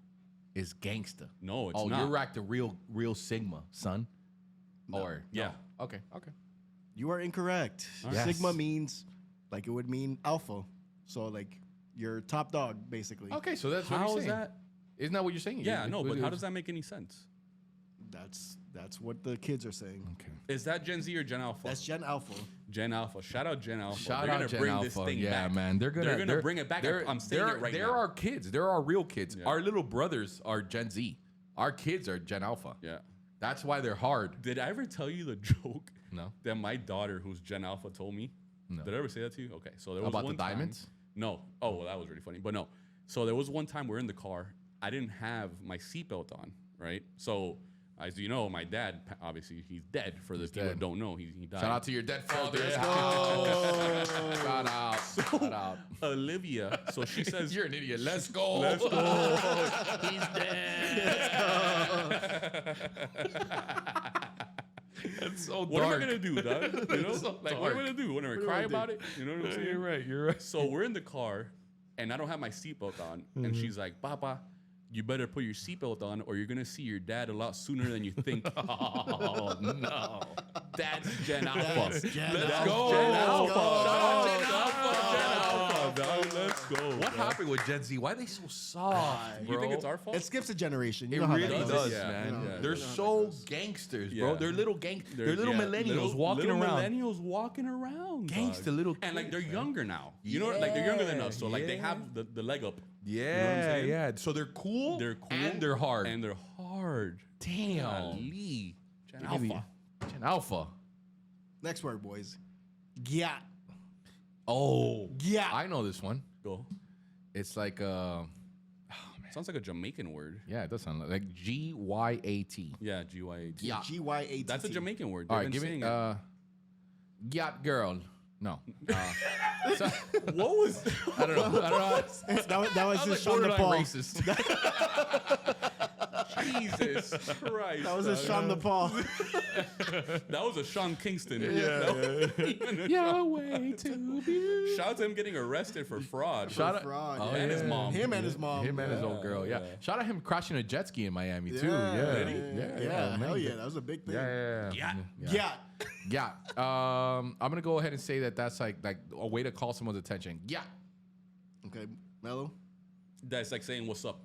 Speaker 2: is gangsta.
Speaker 1: No, it's
Speaker 2: Oh,
Speaker 1: not.
Speaker 2: you're right, the real Sigma, son. Or
Speaker 1: Yeah.
Speaker 2: no. Okay.
Speaker 3: You are incorrect.
Speaker 2: Yes.
Speaker 3: Sigma means like it would mean alpha. So like You're top dog, basically.
Speaker 2: Okay, so that's what
Speaker 1: How
Speaker 2: you're
Speaker 1: is
Speaker 2: saying.
Speaker 1: that?
Speaker 2: Isn't that what you're saying?
Speaker 1: Yeah, no, but how does that make any sense?
Speaker 3: That's what the kids are saying.
Speaker 2: Okay.
Speaker 1: Is that Gen Z or Gen Alpha?
Speaker 3: That's Gen Alpha.
Speaker 1: Gen Alpha. Shout out Gen Alpha.
Speaker 2: Shout
Speaker 1: They're
Speaker 2: out
Speaker 1: gonna
Speaker 2: Gen
Speaker 1: bring
Speaker 2: Alpha.
Speaker 1: this thing
Speaker 2: yeah,
Speaker 1: back.
Speaker 2: man. They're gonna
Speaker 1: bring it back. I'm saying it right
Speaker 2: There
Speaker 1: now.
Speaker 2: are kids. There are real kids.
Speaker 1: Yeah.
Speaker 2: Our little brothers are Gen Z. Our kids are Gen Alpha.
Speaker 1: Yeah.
Speaker 2: That's why they're hard.
Speaker 1: Did I ever tell you the joke
Speaker 2: No.
Speaker 1: that my daughter, who's Gen Alpha, told me?
Speaker 2: No.
Speaker 1: Did I ever say that to you? Okay, so there was
Speaker 2: About
Speaker 1: one
Speaker 2: the
Speaker 1: time-
Speaker 2: diamonds?
Speaker 1: No. Oh, well, that was really funny. But no. So there was one time we're in the car. I didn't have my seatbelt on, right? So as you know, my dad, obviously, he's dead. For the people
Speaker 2: dead.
Speaker 1: that don't know, he died.
Speaker 2: Shout out to your dead father.
Speaker 1: yeah.
Speaker 2: Shout out. Shout out.
Speaker 1: Olivia. So she says,
Speaker 2: You're an idiot. Let's go.
Speaker 1: "Let's go." He's dead.
Speaker 2: That's so
Speaker 1: What
Speaker 2: dark.
Speaker 1: am I gonna do, dog? You know,
Speaker 2: So
Speaker 1: like, what am I
Speaker 2: dark.
Speaker 1: gonna do? What am I
Speaker 3: do
Speaker 1: cry
Speaker 3: I do?
Speaker 1: about it? You know what I'm saying?
Speaker 2: You're right. You're right.
Speaker 1: So we're in the car, and I don't have my seatbelt on, and she's like, "Papa, you better put your seatbelt on, or you're gonna see your dad a lot sooner than you think." Oh no, that's Gen Alpha.
Speaker 3: That's Gen
Speaker 1: Let's
Speaker 3: Alpha.
Speaker 1: go.
Speaker 3: Gen
Speaker 1: Shout
Speaker 3: Alpha.
Speaker 1: out
Speaker 3: Gen
Speaker 1: Gen Alpha. Gen Alpha, dog. Let's go.
Speaker 2: What
Speaker 1: dog.
Speaker 2: happened with Gen Z? Why are they so soft, bro?
Speaker 1: You think it's our fault?
Speaker 3: It skips a generation. You
Speaker 2: It
Speaker 3: know how
Speaker 2: really
Speaker 3: that
Speaker 2: does,
Speaker 3: goes.
Speaker 1: Yeah,
Speaker 2: man.
Speaker 1: yeah.
Speaker 2: They're
Speaker 3: You know how
Speaker 2: so
Speaker 3: that goes.
Speaker 2: gangsters, bro.
Speaker 1: Yeah.
Speaker 2: They're little they're little millennials walking
Speaker 1: little
Speaker 2: around.
Speaker 1: Millennials walking around.
Speaker 2: Gangsta
Speaker 1: dog.
Speaker 2: little
Speaker 1: And like
Speaker 2: kids,
Speaker 1: they're
Speaker 2: man.
Speaker 1: younger now. You know, like they're younger than us. So like they
Speaker 2: Yeah.
Speaker 1: have the leg up.
Speaker 2: Yeah,
Speaker 1: saying?
Speaker 2: yeah. So they're cool.
Speaker 1: They're cool
Speaker 2: and they're hard.
Speaker 1: And they're hard.
Speaker 2: Damn.
Speaker 1: Golly. Gen
Speaker 2: Maybe-
Speaker 1: Alpha.
Speaker 2: Gen Alpha.
Speaker 3: Next word, boys. Gyat.
Speaker 2: Oh,
Speaker 3: Yeah.
Speaker 2: I know this one.
Speaker 1: Go.
Speaker 2: It's like
Speaker 1: Sounds like a Jamaican word.
Speaker 2: yeah, it does sound like GYAT.
Speaker 1: Yeah, GYAT.
Speaker 2: Yeah.
Speaker 3: GYAT.
Speaker 1: That's a Jamaican word.
Speaker 2: All
Speaker 1: They've
Speaker 2: right,
Speaker 1: been
Speaker 2: give me
Speaker 1: saying it.
Speaker 2: Yacht girl. No.
Speaker 1: What was?
Speaker 2: I don't know.
Speaker 3: That was just Sean
Speaker 2: borderline
Speaker 3: Paul.
Speaker 2: racist.
Speaker 1: Jesus Christ.
Speaker 3: That was a Sean Paul.
Speaker 1: That was a Sean Kingston.
Speaker 2: Yahweh to be.
Speaker 1: Shout out to him getting arrested for fraud.
Speaker 2: Shout out.
Speaker 3: Fraud.
Speaker 2: Oh,
Speaker 1: and his mom.
Speaker 3: Him and his mom.
Speaker 2: Him and his old girl. Yeah.
Speaker 1: yeah.
Speaker 2: Shout out him crashing a jet ski in Miami too.
Speaker 3: Yeah.
Speaker 2: Yeah.
Speaker 3: Did he? Yeah, hell
Speaker 2: man.
Speaker 3: yeah. That was a big thing.
Speaker 2: Yeah.
Speaker 1: Yeah.
Speaker 3: Yeah.
Speaker 2: I'm gonna go ahead and say that's like a way to call someone's attention. Yeah.
Speaker 3: Okay, Melo.
Speaker 1: That's like saying what's up.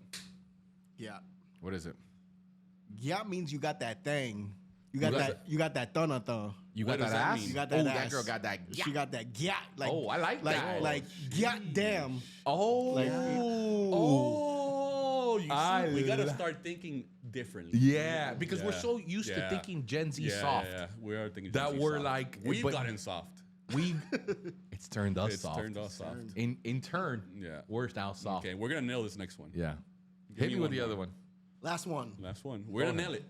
Speaker 3: Yeah.
Speaker 2: What is it?
Speaker 3: Yeah means you got that thing. You got
Speaker 2: got
Speaker 3: that. You got that thun.
Speaker 2: You
Speaker 1: What
Speaker 2: got
Speaker 1: does
Speaker 2: that
Speaker 1: that
Speaker 2: ass?
Speaker 1: mean?
Speaker 3: You got that
Speaker 2: Oh,
Speaker 3: ass.
Speaker 2: that girl got that.
Speaker 3: She got that gyat. Like,
Speaker 2: Oh, I like that.
Speaker 3: Like gyat damn.
Speaker 2: Oh.
Speaker 3: Like-
Speaker 1: Oh, you
Speaker 2: I
Speaker 1: see, we gotta
Speaker 2: lo-
Speaker 1: start thinking differently.
Speaker 2: Yeah, because we're
Speaker 1: Yeah.
Speaker 2: so used to
Speaker 1: Yeah.
Speaker 2: thinking Gen Z
Speaker 1: Yeah,
Speaker 2: soft.
Speaker 1: Yeah, we are thinking
Speaker 2: That
Speaker 1: Gen Z
Speaker 2: we're
Speaker 1: soft.
Speaker 2: like-
Speaker 1: we've
Speaker 2: but-
Speaker 1: gotten soft.
Speaker 2: We it's turned us
Speaker 1: It's
Speaker 2: soft.
Speaker 1: turned us soft.
Speaker 2: In turn,
Speaker 1: Yeah.
Speaker 2: we're now soft.
Speaker 1: Okay, we're gonna nail this next one.
Speaker 2: Yeah.
Speaker 1: Give
Speaker 2: Hit
Speaker 1: me
Speaker 2: me with
Speaker 1: one
Speaker 2: the
Speaker 1: more.
Speaker 2: other one.
Speaker 3: Last one.
Speaker 1: Last one. We're gonna
Speaker 2: ahead.
Speaker 1: nail it.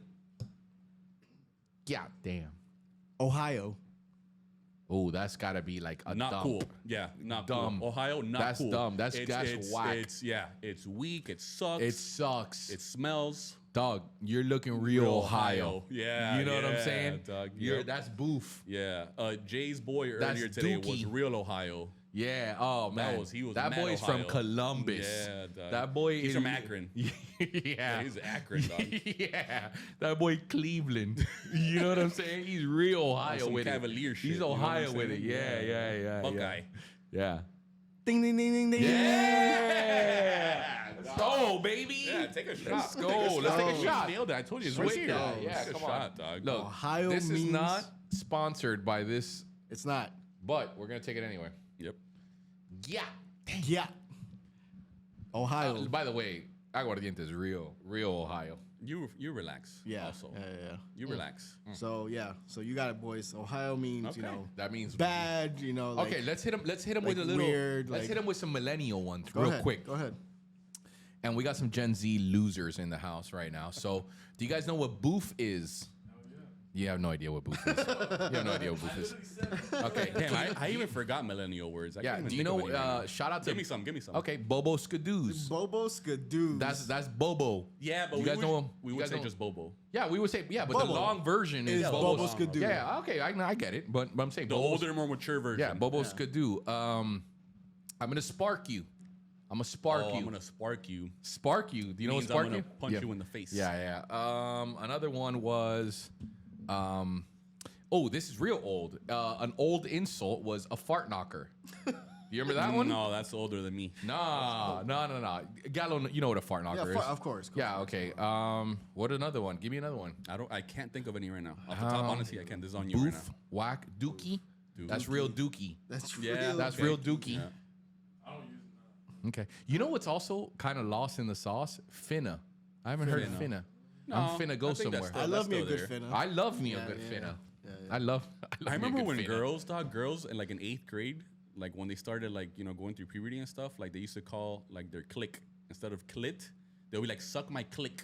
Speaker 2: Yeah, damn.
Speaker 3: Ohio.
Speaker 2: Oh, that's gotta be like a
Speaker 1: Not
Speaker 2: dump.
Speaker 1: cool. Yeah, not
Speaker 2: Dumb.
Speaker 1: cool. Ohio, not
Speaker 2: That's
Speaker 1: cool.
Speaker 2: dumb. That's whack.
Speaker 1: It's weak. It sucks.
Speaker 2: It sucks.
Speaker 1: It smells.
Speaker 2: Dog, you're looking real Ohio.
Speaker 1: Yeah,
Speaker 2: You know what I'm
Speaker 1: yeah,
Speaker 2: saying?
Speaker 1: dog.
Speaker 2: You're
Speaker 1: Yep.
Speaker 2: that's boof.
Speaker 1: Yeah. Jay's boy
Speaker 2: That's
Speaker 1: earlier today was
Speaker 2: Dookie.
Speaker 1: real Ohio.
Speaker 2: Yeah. Oh man.
Speaker 1: He was
Speaker 2: that
Speaker 1: mad
Speaker 2: boy's
Speaker 1: Ohio.
Speaker 2: from Columbus.
Speaker 1: Yeah, dog.
Speaker 2: That boy
Speaker 1: He's
Speaker 2: is
Speaker 1: from Akron.
Speaker 2: Yeah.
Speaker 1: Yeah, he's Akron, dog.
Speaker 2: Yeah. That boy Cleveland. You know what I'm saying? He's real Ohio
Speaker 1: some
Speaker 2: with
Speaker 1: Cavalier
Speaker 2: it.
Speaker 1: shit,
Speaker 2: He's
Speaker 1: you know what I'm
Speaker 2: Ohio with it.
Speaker 1: saying?
Speaker 2: Yeah,
Speaker 1: Yeah.
Speaker 2: yeah.
Speaker 1: Buckeye.
Speaker 2: Yeah.
Speaker 3: Ding ding ding ding ding.
Speaker 2: Yeah. Let's go, baby.
Speaker 1: Yeah, take a shot.
Speaker 2: Let's go.
Speaker 1: Take a
Speaker 2: Let's take a
Speaker 1: You
Speaker 2: shot.
Speaker 1: nailed it. I told you it's
Speaker 2: Sweet.
Speaker 1: right here.
Speaker 2: Yeah, yeah,
Speaker 1: Take a
Speaker 2: come on.
Speaker 1: shot, dog.
Speaker 2: Look,
Speaker 3: Ohio
Speaker 2: this is
Speaker 3: means-
Speaker 2: not sponsored by this,
Speaker 3: It's not.
Speaker 2: but we're gonna take it anyway.
Speaker 1: Yep.
Speaker 2: Yeah.
Speaker 3: Yeah. Ohio.
Speaker 2: By the way, Aguardiente is real Ohio.
Speaker 1: You relax.
Speaker 3: Yeah.
Speaker 1: Also,
Speaker 3: Yeah.
Speaker 1: you relax.
Speaker 3: So yeah. So you got it, boys. Ohio means you
Speaker 1: Okay.
Speaker 3: know
Speaker 2: That means
Speaker 3: bad. You know. Like,
Speaker 2: Okay, let's hit him. Let's hit him
Speaker 3: like
Speaker 2: with a little.
Speaker 3: weird,
Speaker 2: let's
Speaker 3: like-
Speaker 2: hit him with some millennial ones
Speaker 3: Go
Speaker 2: real
Speaker 3: ahead.
Speaker 2: quick.
Speaker 3: Go ahead.
Speaker 2: And we got some Gen Z losers in the house right now. So, do you guys know what boof is? You have no idea what boof is. You have no idea what boof is. Okay.
Speaker 1: Damn, I even forgot millennial words. I
Speaker 2: Yeah.
Speaker 1: can't even
Speaker 2: Do you
Speaker 1: think of
Speaker 2: know?
Speaker 1: any.
Speaker 2: Shout out to.
Speaker 1: Give me some. Give me some.
Speaker 2: Okay, Bobo Skadoos.
Speaker 3: Bobo Skadoo.
Speaker 2: That's Bobo.
Speaker 1: Yeah, but
Speaker 2: You
Speaker 1: we
Speaker 2: guys
Speaker 1: would,
Speaker 2: know him?
Speaker 1: we
Speaker 2: You
Speaker 1: would
Speaker 2: guys
Speaker 1: say
Speaker 2: know
Speaker 1: just Bobo.
Speaker 2: Yeah, we would say but the
Speaker 3: Bobo
Speaker 2: long version is
Speaker 3: is
Speaker 2: Bobo
Speaker 3: Bobo Skadoo.
Speaker 2: Yeah. Okay, I get it, but I'm saying
Speaker 1: The
Speaker 2: Bobo's-
Speaker 1: older, more mature version.
Speaker 2: Yeah, Bobo Skadoo. I'm gonna spark you. I'm gonna spark you.
Speaker 1: I'm gonna spark you.
Speaker 2: Spark you. Do you know what
Speaker 1: Means
Speaker 2: spark
Speaker 1: I'm gonna
Speaker 2: you?
Speaker 1: punch
Speaker 2: Yeah.
Speaker 1: you in the face.
Speaker 2: Yeah. Another one was, oh, this is real old. An old insult was a fart knocker. You remember that one?
Speaker 1: No, that's older than me.
Speaker 2: Nah. Galo, you know what a fart knocker is.
Speaker 3: Of course.
Speaker 2: Yeah, okay. What another one? Give me another one.
Speaker 1: I can't think of any right now. Off the top, honestly, I can't. This is on you right
Speaker 2: Boof,
Speaker 1: now.
Speaker 2: whack, dookie. That's real dookie.
Speaker 3: That's
Speaker 2: That's real dookie.
Speaker 1: Yeah.
Speaker 2: Okay. You know what's also kind of lost in the sauce? Finna. I haven't heard finna.
Speaker 1: No,
Speaker 2: I'm finna go
Speaker 1: I think that's
Speaker 2: somewhere.
Speaker 1: still-
Speaker 3: I love me a
Speaker 1: still
Speaker 3: good
Speaker 1: there.
Speaker 3: finna.
Speaker 2: I love me a
Speaker 3: Yeah,
Speaker 2: good
Speaker 3: yeah,
Speaker 2: finna.
Speaker 3: yeah,
Speaker 2: I love
Speaker 1: I
Speaker 2: me a
Speaker 1: remember
Speaker 2: good
Speaker 1: when
Speaker 2: finna.
Speaker 1: girls in like in 8th grade, like when they started like, you know, going through puberty and stuff, like they used to call like their click instead of clit, they would be like, suck my click.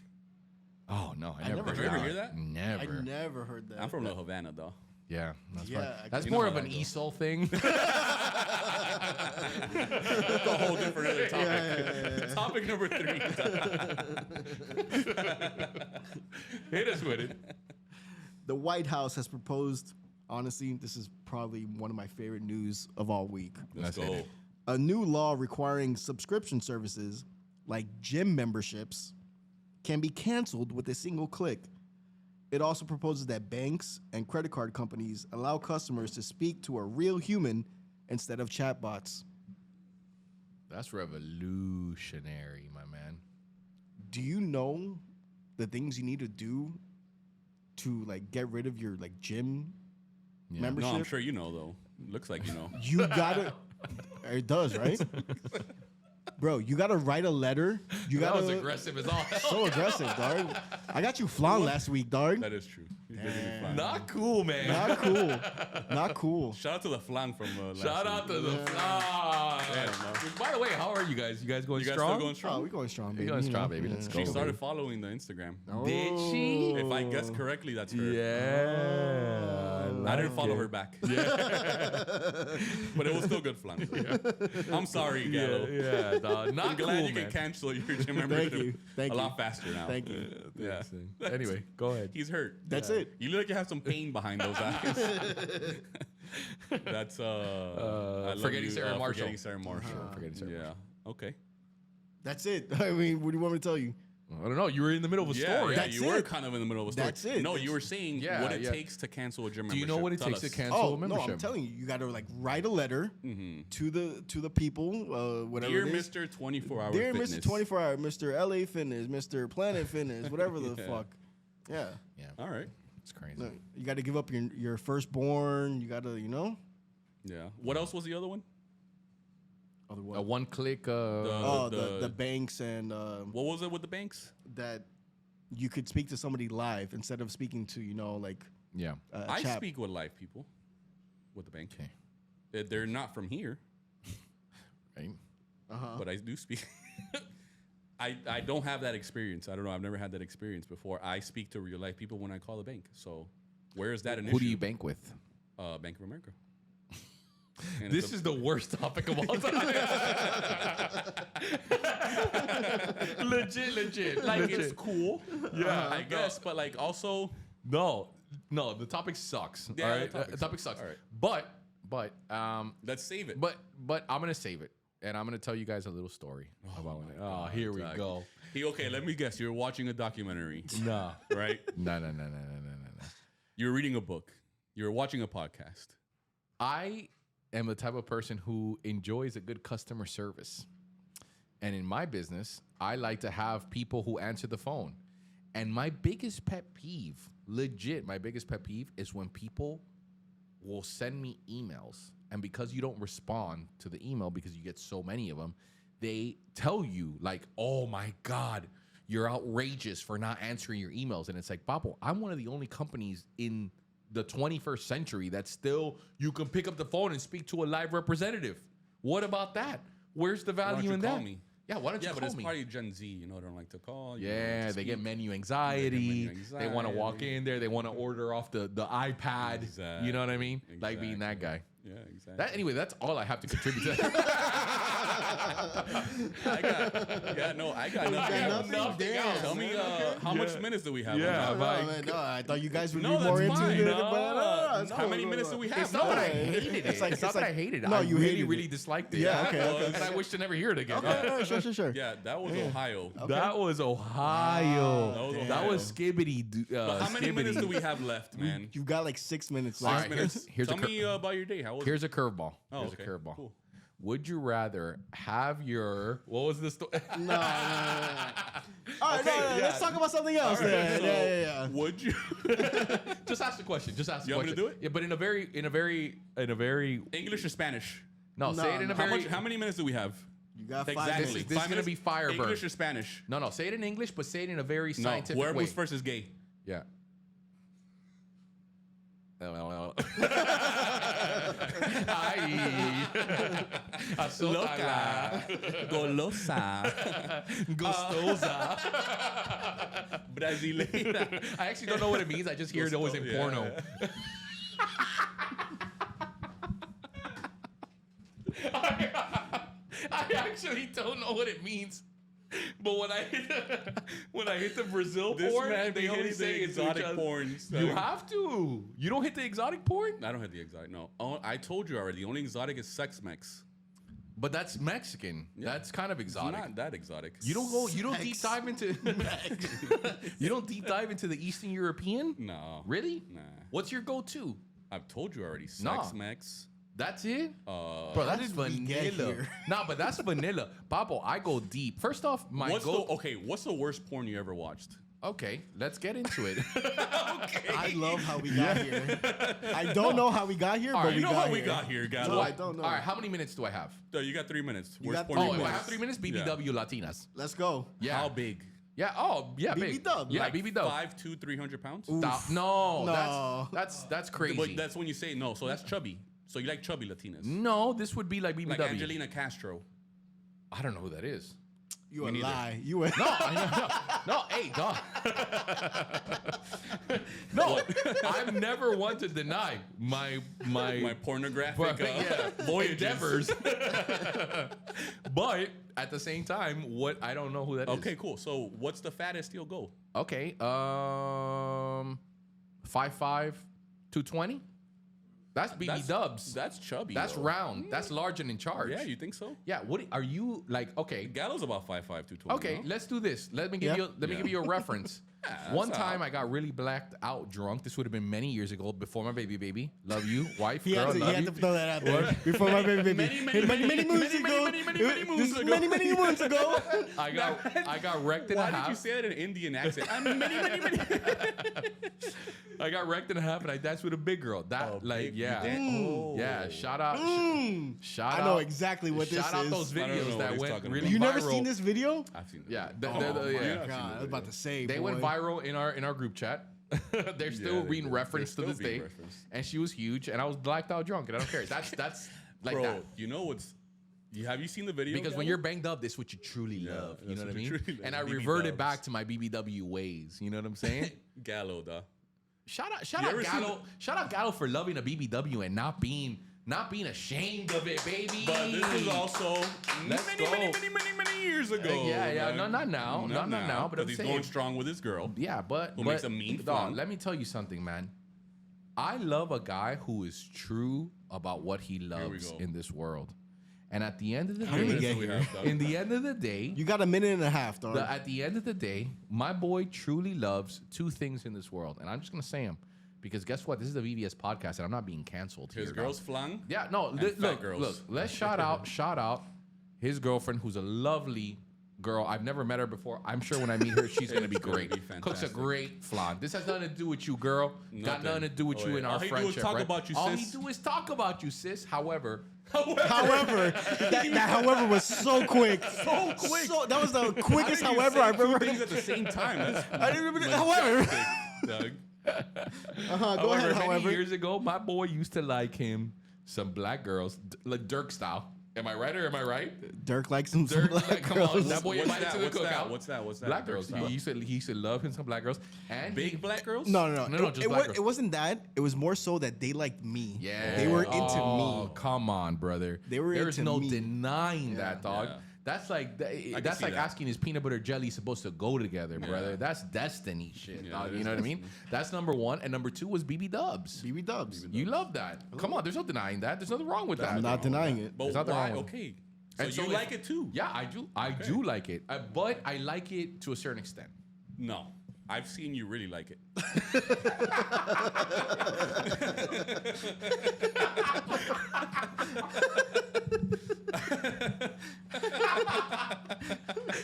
Speaker 2: Oh, no. I
Speaker 3: never
Speaker 2: never
Speaker 3: heard
Speaker 2: heard
Speaker 1: that. Hear that?
Speaker 2: Never.
Speaker 3: I never heard that.
Speaker 1: I'm from La Havana, though.
Speaker 2: Yeah. That's
Speaker 3: Yeah,
Speaker 2: fine.
Speaker 3: I
Speaker 2: That's
Speaker 3: guess
Speaker 2: more
Speaker 1: you
Speaker 2: of
Speaker 1: know
Speaker 2: an
Speaker 1: that,
Speaker 2: ESOL thing.
Speaker 1: That's a whole different other topic. Topic number 3.
Speaker 2: Hit us with it.
Speaker 3: The White House has proposed, honestly, this is probably one of my favorite news of all week.
Speaker 1: Let's
Speaker 2: That's
Speaker 1: go.
Speaker 2: it.
Speaker 3: A new law requiring subscription services like gym memberships can be canceled with a single click. It also proposes that banks and credit card companies allow customers to speak to a real human instead of chatbots.
Speaker 2: That's revolutionary, my man.
Speaker 3: Do you know the things you need to do to like get rid of your like gym
Speaker 2: Yeah.
Speaker 3: membership?
Speaker 1: No, I'm sure you know, though. Looks like you know.
Speaker 3: You gotta. It does, right? Bro, you gotta write a letter. You
Speaker 2: That
Speaker 3: gotta.
Speaker 2: was aggressive as all hell.
Speaker 3: So aggressive, dog. I got you flan last week, dog.
Speaker 1: That is true. You did give me flan.
Speaker 2: Not cool, man.
Speaker 3: Not cool. Not cool.
Speaker 1: Shout out to the flan from last
Speaker 2: Shout out
Speaker 1: week.
Speaker 2: to the fly.
Speaker 1: man.
Speaker 2: By the way, how are you guys? You guys going
Speaker 1: You guys
Speaker 2: strong?
Speaker 1: still going
Speaker 3: Oh,
Speaker 1: strong?
Speaker 3: we're going strong, baby.
Speaker 2: You're going
Speaker 3: you
Speaker 2: strong,
Speaker 3: know.
Speaker 2: baby. Let's go.
Speaker 1: She started following the Instagram.
Speaker 2: Did she?
Speaker 1: If I guess correctly, that's her.
Speaker 2: Yeah.
Speaker 1: I didn't follow her back. But it was still good flan. I'm sorry, Gallo.
Speaker 2: Yeah, dog. Not
Speaker 1: I'm glad
Speaker 2: cool,
Speaker 1: you
Speaker 2: man.
Speaker 1: can cancel your gym membership
Speaker 3: you. Thank
Speaker 1: a
Speaker 3: you.
Speaker 1: lot faster now.
Speaker 3: Thank you.
Speaker 1: Yeah.
Speaker 2: Anyway, go ahead.
Speaker 1: He's hurt.
Speaker 3: That's it.
Speaker 1: You look like you have some pain behind those eyes. That's I love
Speaker 2: Forgetting
Speaker 1: you,
Speaker 2: Sarah Marshall.
Speaker 1: Forgetting Sarah Marshall.
Speaker 2: Forgetting Sarah
Speaker 1: Yeah. Okay.
Speaker 3: That's it. I mean, what do you want me to tell you?
Speaker 2: I don't know. You were in the middle of a story.
Speaker 1: Yeah,
Speaker 3: That's
Speaker 1: you were
Speaker 3: it.
Speaker 1: kind of in the middle of a story.
Speaker 3: That's it.
Speaker 1: No, you were saying
Speaker 2: Yeah,
Speaker 1: what it
Speaker 2: yeah.
Speaker 1: takes to cancel a gym membership.
Speaker 2: Do you know what it
Speaker 1: Tell
Speaker 2: takes to
Speaker 1: us.
Speaker 2: cancel
Speaker 3: Oh
Speaker 2: a
Speaker 3: no,
Speaker 2: membership?
Speaker 3: I'm telling you, you got to like write a letter to the people, whatever.
Speaker 1: Dear
Speaker 3: it is.
Speaker 1: Mr. 24-hour
Speaker 3: Dear
Speaker 1: Fitness.
Speaker 3: Mr. 24 Hour, Mr. LA Fitness, Mr. Planet Fitness, whatever the
Speaker 1: Yeah.
Speaker 3: fuck. Yeah.
Speaker 2: Yeah,
Speaker 1: All right.
Speaker 2: it's crazy.
Speaker 3: Look, you got to give up your firstborn. You got to,
Speaker 1: Yeah. What else was the other one?
Speaker 3: Other
Speaker 2: A
Speaker 3: what?
Speaker 2: one-click.
Speaker 3: The banks and
Speaker 1: What was it with the banks?
Speaker 3: that you could speak to somebody live instead of speaking to like
Speaker 2: yeah.
Speaker 3: a
Speaker 1: I
Speaker 3: chat.
Speaker 1: speak with live people with the bank.
Speaker 2: Okay.
Speaker 1: They're not from here,
Speaker 2: Right.
Speaker 1: but I do speak. I don't have that experience. I don't know. I've never had that experience before. I speak to real life people when I call the bank. So where is that an
Speaker 2: Who
Speaker 1: issue?
Speaker 2: do you bank with?
Speaker 1: Bank of America. And
Speaker 2: This
Speaker 1: it's a-
Speaker 2: is the worst topic of all time. legit.
Speaker 1: like
Speaker 2: legit.
Speaker 1: it's cool.
Speaker 2: Yeah,
Speaker 1: I guess, but like also
Speaker 2: No, the topic sucks.
Speaker 1: Yeah,
Speaker 2: all
Speaker 1: the
Speaker 2: right,
Speaker 1: topic
Speaker 2: topic sucks.
Speaker 1: All right.
Speaker 2: But
Speaker 1: let's save it.
Speaker 2: but I'm gonna save it, and I'm gonna tell you guys a little story about it. Oh, here we
Speaker 1: Doug.
Speaker 2: go.
Speaker 1: Okay, let me guess. You're watching a documentary,
Speaker 2: Nah,
Speaker 1: right?
Speaker 2: no.
Speaker 1: You're reading a book. You're watching a podcast.
Speaker 2: I am the type of person who enjoys a good customer service. And in my business, I like to have people who answer the phone. And my biggest pet peeve, legit, my biggest pet peeve is when people will send me emails. And because you don't respond to the email because you get so many of them, they tell you like, oh my God, you're outrageous for not answering your emails. And it's like, Papo, I'm one of the only companies in the 21st century that still you can pick up the phone and speak to a live representative. What about that? Where's the
Speaker 1: Why don't
Speaker 2: value
Speaker 1: you
Speaker 2: in
Speaker 1: call
Speaker 2: that?
Speaker 1: me?
Speaker 2: Yeah, why don't you
Speaker 1: Yeah, but
Speaker 2: call
Speaker 1: it's
Speaker 2: me?
Speaker 1: probably Gen Z. You know, they don't like to call. You don't
Speaker 2: Yeah,
Speaker 1: like to
Speaker 2: they get
Speaker 1: speak.
Speaker 2: menu anxiety. They want to walk
Speaker 1: anxiety.
Speaker 2: in there. They want to order off the iPad. You know what I mean? Like being that guy.
Speaker 1: Yeah, exactly.
Speaker 2: That anyway, that's all I have to contribute to.
Speaker 1: I got nothing.
Speaker 3: nothing? Damn.
Speaker 1: Tell me how much minutes do we have?
Speaker 2: Yeah,
Speaker 1: on
Speaker 3: No,
Speaker 2: Mike.
Speaker 3: man, no, I thought you guys would
Speaker 1: No,
Speaker 3: be more
Speaker 1: that's
Speaker 3: into
Speaker 1: fine.
Speaker 3: it.
Speaker 1: No,
Speaker 3: But it's
Speaker 1: how
Speaker 3: cool.
Speaker 1: many minutes do we have?
Speaker 2: It's not that I
Speaker 3: Yeah.
Speaker 2: hated it.
Speaker 3: It's like-
Speaker 2: It's not
Speaker 3: it's
Speaker 2: that I
Speaker 3: like-
Speaker 2: hated it.
Speaker 3: no,
Speaker 2: I
Speaker 3: you
Speaker 2: really,
Speaker 3: hated
Speaker 2: really
Speaker 3: it.
Speaker 2: disliked it.
Speaker 3: Yeah, okay.
Speaker 2: And I wish to never hear it again.
Speaker 3: Sure.
Speaker 1: Yeah, that was Ohio.
Speaker 2: That was Ohio.
Speaker 1: That was
Speaker 2: That
Speaker 1: Ohio.
Speaker 2: was skibbity.
Speaker 1: But how many minutes do we have left, man?
Speaker 3: You've got like 6 minutes
Speaker 2: All
Speaker 3: left.
Speaker 2: right, here's
Speaker 1: Tell
Speaker 2: a
Speaker 1: me about your day. How was
Speaker 2: here's a curveball.
Speaker 1: Oh,
Speaker 2: Here's
Speaker 1: okay.
Speaker 2: a curveball.
Speaker 1: Cool.
Speaker 2: Would you rather have your what was this?
Speaker 3: No. All right,
Speaker 1: Okay,
Speaker 3: no,
Speaker 1: yeah.
Speaker 3: let's talk about something else.
Speaker 1: All right,
Speaker 3: then.
Speaker 1: so
Speaker 3: Yeah.
Speaker 1: Would you
Speaker 2: Just ask the question. Just ask the
Speaker 1: You want me
Speaker 2: question.
Speaker 1: to do it?
Speaker 2: Yeah, but in a very
Speaker 1: English or Spanish?
Speaker 2: no. Say it in a
Speaker 1: How
Speaker 2: very.
Speaker 1: How many minutes do we have?
Speaker 3: You got 5
Speaker 1: Exactly.
Speaker 3: minutes.
Speaker 2: This is gonna be Firebird.
Speaker 1: English or Spanish?
Speaker 2: No. Say it in English, but say it in a very
Speaker 1: No.
Speaker 2: scientific
Speaker 1: Whoever
Speaker 2: way.
Speaker 1: moves first is gay.
Speaker 2: Yeah. Ay. Azótala.
Speaker 1: Golosa.
Speaker 2: Gustosa.
Speaker 1: Brasileira.
Speaker 2: I actually don't know what it means. I just hear it always in
Speaker 1: Yeah.
Speaker 2: porno. I actually don't know what it means. But when I hit the Brazil
Speaker 1: This
Speaker 2: porn,
Speaker 1: man
Speaker 2: they
Speaker 1: be
Speaker 2: only
Speaker 1: hitting
Speaker 2: say
Speaker 1: the
Speaker 2: it's
Speaker 1: exotic porn.
Speaker 2: You have to. You don't hit the exotic porn?
Speaker 1: I don't hit the exotic. No, I told you already. The only exotic is sex mex.
Speaker 2: But that's Mexican. That's kind of
Speaker 1: It's
Speaker 2: exotic.
Speaker 1: not that exotic.
Speaker 2: You don't deep
Speaker 3: Sex.
Speaker 2: dive into you don't deep dive into the Eastern European?
Speaker 1: No.
Speaker 2: Really?
Speaker 1: Nah.
Speaker 2: What's your go-to?
Speaker 1: I've told you already. Sex
Speaker 2: Nah.
Speaker 1: mex.
Speaker 2: That's it? Bro,
Speaker 3: How
Speaker 2: that's
Speaker 3: did we get
Speaker 2: vanilla.
Speaker 3: here?
Speaker 2: Nah, but that's vanilla. Papo, I go deep. First off,
Speaker 1: What's the worst porn you ever watched?
Speaker 2: Okay, let's get into it.
Speaker 3: I love how we got here. I don't know how we got here, but
Speaker 2: right,
Speaker 3: we
Speaker 1: You know
Speaker 3: got
Speaker 1: how we
Speaker 3: here.
Speaker 1: got here,
Speaker 3: No,
Speaker 1: Galo.
Speaker 3: I don't know.
Speaker 2: All right, how many minutes do I have?
Speaker 1: So you got 3 minutes.
Speaker 3: You
Speaker 1: Worst
Speaker 3: got
Speaker 1: porn
Speaker 3: 3
Speaker 1: you
Speaker 2: Oh, if I
Speaker 3: minutes.
Speaker 2: have 3 minutes, BBW Latinas.
Speaker 3: Let's go.
Speaker 2: Yeah.
Speaker 1: How big?
Speaker 2: Yeah. Oh, yeah.
Speaker 3: BB
Speaker 2: big.
Speaker 3: dub.
Speaker 2: Yeah,
Speaker 1: Like
Speaker 2: BB dub.
Speaker 1: 5'2", 300 pounds.
Speaker 2: Stop. No,
Speaker 3: No.
Speaker 2: that's crazy.
Speaker 1: But that's when you say no. So that's chubby. So you like chubby Latinas?
Speaker 2: No, this would be like BBW.
Speaker 1: Like Angelina Castro.
Speaker 2: I don't know who that is.
Speaker 3: You a
Speaker 1: neither.
Speaker 3: lie. You a
Speaker 2: No, no, hey, dog. No, I've never want to deny my
Speaker 1: My pornographic
Speaker 2: yeah,
Speaker 1: voyages.
Speaker 2: endeavors. But at the same time, I don't know who that is.
Speaker 1: Okay, cool. So what's the fattest you'll go?
Speaker 2: Okay. 5'5", 220. That's BB dubs.
Speaker 1: That's chubby.
Speaker 2: That's
Speaker 1: though.
Speaker 2: round. That's large and in charge.
Speaker 1: Yeah, you think so?
Speaker 2: Yeah. What are you like? Okay.
Speaker 1: Gallo's about 5'5", 220.
Speaker 2: Okay.
Speaker 1: no?
Speaker 2: Let's do this. Let me give
Speaker 3: Yeah.
Speaker 2: you a reference.
Speaker 1: Yeah,
Speaker 2: One
Speaker 1: that's
Speaker 2: time
Speaker 1: out.
Speaker 2: I got really blacked out drunk. This would have been many years ago, before my baby. Love you, wife,
Speaker 3: He
Speaker 2: girl,
Speaker 3: had to,
Speaker 2: love
Speaker 3: he had
Speaker 2: you.
Speaker 3: to throw that out there before my baby.
Speaker 1: many
Speaker 3: moons ago.
Speaker 1: moons ago.
Speaker 3: Many moons ago.
Speaker 2: I got wrecked in a
Speaker 1: Why did you
Speaker 2: half.
Speaker 1: say that in an Indian accent? many.
Speaker 2: I got wrecked in a half, and I danced with a big girl. That
Speaker 1: Oh.
Speaker 2: yeah. Shout out. Shout
Speaker 3: I
Speaker 2: out.
Speaker 3: know exactly what this
Speaker 2: Shout out
Speaker 3: is.
Speaker 2: those
Speaker 1: I don't know
Speaker 2: videos
Speaker 1: what
Speaker 2: that
Speaker 1: he's
Speaker 2: went
Speaker 1: talking
Speaker 2: really
Speaker 1: about.
Speaker 3: You never
Speaker 2: viral.
Speaker 3: seen this video?
Speaker 1: I've seen that.
Speaker 2: Yeah,
Speaker 1: my
Speaker 3: God, I was about to say.
Speaker 2: They went viral in our group chat. They're still
Speaker 1: they
Speaker 2: being
Speaker 1: did.
Speaker 2: referenced to
Speaker 1: They're
Speaker 2: this
Speaker 1: still being
Speaker 2: day.
Speaker 1: referenced.
Speaker 2: And she was huge, and I was blacked out drunk, and I don't care. That's like
Speaker 1: Bro,
Speaker 2: that.
Speaker 1: you know what's... Have you seen the video?
Speaker 2: Because when
Speaker 1: Gallo?
Speaker 2: you're banged up, this is what you truly love. You
Speaker 1: that's
Speaker 2: know what I
Speaker 1: what
Speaker 2: mean?
Speaker 1: you truly love.
Speaker 2: And I
Speaker 1: BB
Speaker 2: reverted
Speaker 1: dubs.
Speaker 2: back to my BBW ways. You know what I'm saying?
Speaker 1: Gallo, duh.
Speaker 2: Shout out
Speaker 1: ever seen
Speaker 2: Gallo. Shout out Gallo for loving a BBW and not being ashamed of it, baby.
Speaker 1: But this is also
Speaker 2: Let's
Speaker 1: many
Speaker 2: go.
Speaker 1: years ago.
Speaker 2: Yeah.
Speaker 1: man.
Speaker 2: No, not now. Not now. But I'm
Speaker 1: Because he's
Speaker 2: saying,
Speaker 1: going strong with his girl.
Speaker 2: yeah, but
Speaker 1: Who makes a mean
Speaker 2: dog,
Speaker 1: fun.
Speaker 2: let me tell you something, man. I love a guy who is true about what he loves
Speaker 1: go.
Speaker 2: in this world. And at the end of the
Speaker 3: How did we
Speaker 2: day,
Speaker 3: get
Speaker 1: we
Speaker 3: here?
Speaker 1: have, dog.
Speaker 2: in the end of the day,
Speaker 3: You got a minute and a half, dog.
Speaker 2: at the end of the day, my boy truly loves two things in this world. And I'm just going to say them. Because guess what? This is a VVS podcast, and I'm not being canceled
Speaker 1: His
Speaker 2: here,
Speaker 1: girls
Speaker 2: dog.
Speaker 1: flung.
Speaker 2: Yeah, no,
Speaker 1: fat
Speaker 2: look,
Speaker 1: girls.
Speaker 2: let's shout out his girlfriend, who's a lovely girl. I've never met her before. I'm sure when I meet her, she's gonna be
Speaker 1: It's gonna
Speaker 2: great.
Speaker 1: be
Speaker 2: Cooks a
Speaker 1: fantastic.
Speaker 2: great flan. This has nothing to do with you, girl. Got
Speaker 1: Nothing.
Speaker 2: nothing to do with
Speaker 1: Oh,
Speaker 2: you
Speaker 1: yeah.
Speaker 2: in
Speaker 1: All
Speaker 2: our
Speaker 1: he do is
Speaker 2: friendship.
Speaker 1: talk
Speaker 2: right?
Speaker 1: about you,
Speaker 2: All
Speaker 1: sis.
Speaker 2: he do is talk about you, sis. However,
Speaker 3: However, that however was so quick.
Speaker 1: So quick.
Speaker 3: That was the
Speaker 1: How
Speaker 3: quickest
Speaker 1: did you
Speaker 3: however
Speaker 1: say
Speaker 3: I've ever
Speaker 1: two things
Speaker 3: heard.
Speaker 1: at the same time. That's
Speaker 3: I didn't remember. However.
Speaker 1: Doug.
Speaker 3: Go ahead,
Speaker 2: many
Speaker 3: however.
Speaker 2: years ago, my boy used to like him some black girls, like Dirk style. Am I right or am I right?
Speaker 3: Dirk likes some
Speaker 2: Dirk,
Speaker 3: black
Speaker 2: like, come on,
Speaker 3: girls.
Speaker 2: that boy
Speaker 1: What's
Speaker 2: invited
Speaker 1: that?
Speaker 2: to the
Speaker 1: What's that?
Speaker 2: cookout.
Speaker 1: What's that? What's that?
Speaker 2: Black
Speaker 1: Dirk
Speaker 2: girls.
Speaker 1: style?
Speaker 2: He used to love him some black girls. And
Speaker 1: Big black girls?
Speaker 3: No,
Speaker 2: No, just
Speaker 3: it,
Speaker 2: black girls.
Speaker 3: it wasn't that. It was more so that they liked me.
Speaker 2: Yeah.
Speaker 3: They were into
Speaker 2: Oh,
Speaker 3: me.
Speaker 2: come on, brother.
Speaker 3: They were
Speaker 2: There's
Speaker 3: into
Speaker 2: no
Speaker 3: me.
Speaker 2: denying that, dog.
Speaker 1: Yeah.
Speaker 2: That's like
Speaker 1: see
Speaker 2: that's like
Speaker 1: that.
Speaker 2: asking is peanut butter jelly supposed to go together, brother? That's destiny shit,
Speaker 1: Yeah,
Speaker 2: dog.
Speaker 1: it
Speaker 2: You
Speaker 1: is
Speaker 2: know what I mean?
Speaker 1: destiny.
Speaker 2: That's number one. And number two was BB Dubs.
Speaker 3: BB Dubs.
Speaker 2: You love that. Come on, there's no denying that. There's nothing wrong with that.
Speaker 3: I'm not denying it.
Speaker 1: But
Speaker 2: There's nothing
Speaker 1: why?
Speaker 2: wrong with it.
Speaker 1: Okay. So
Speaker 2: And so
Speaker 1: you
Speaker 2: if-
Speaker 1: like it too?
Speaker 2: Yeah, I do. I do like it, but I like it to a certain extent.
Speaker 1: No. I've seen you really like it.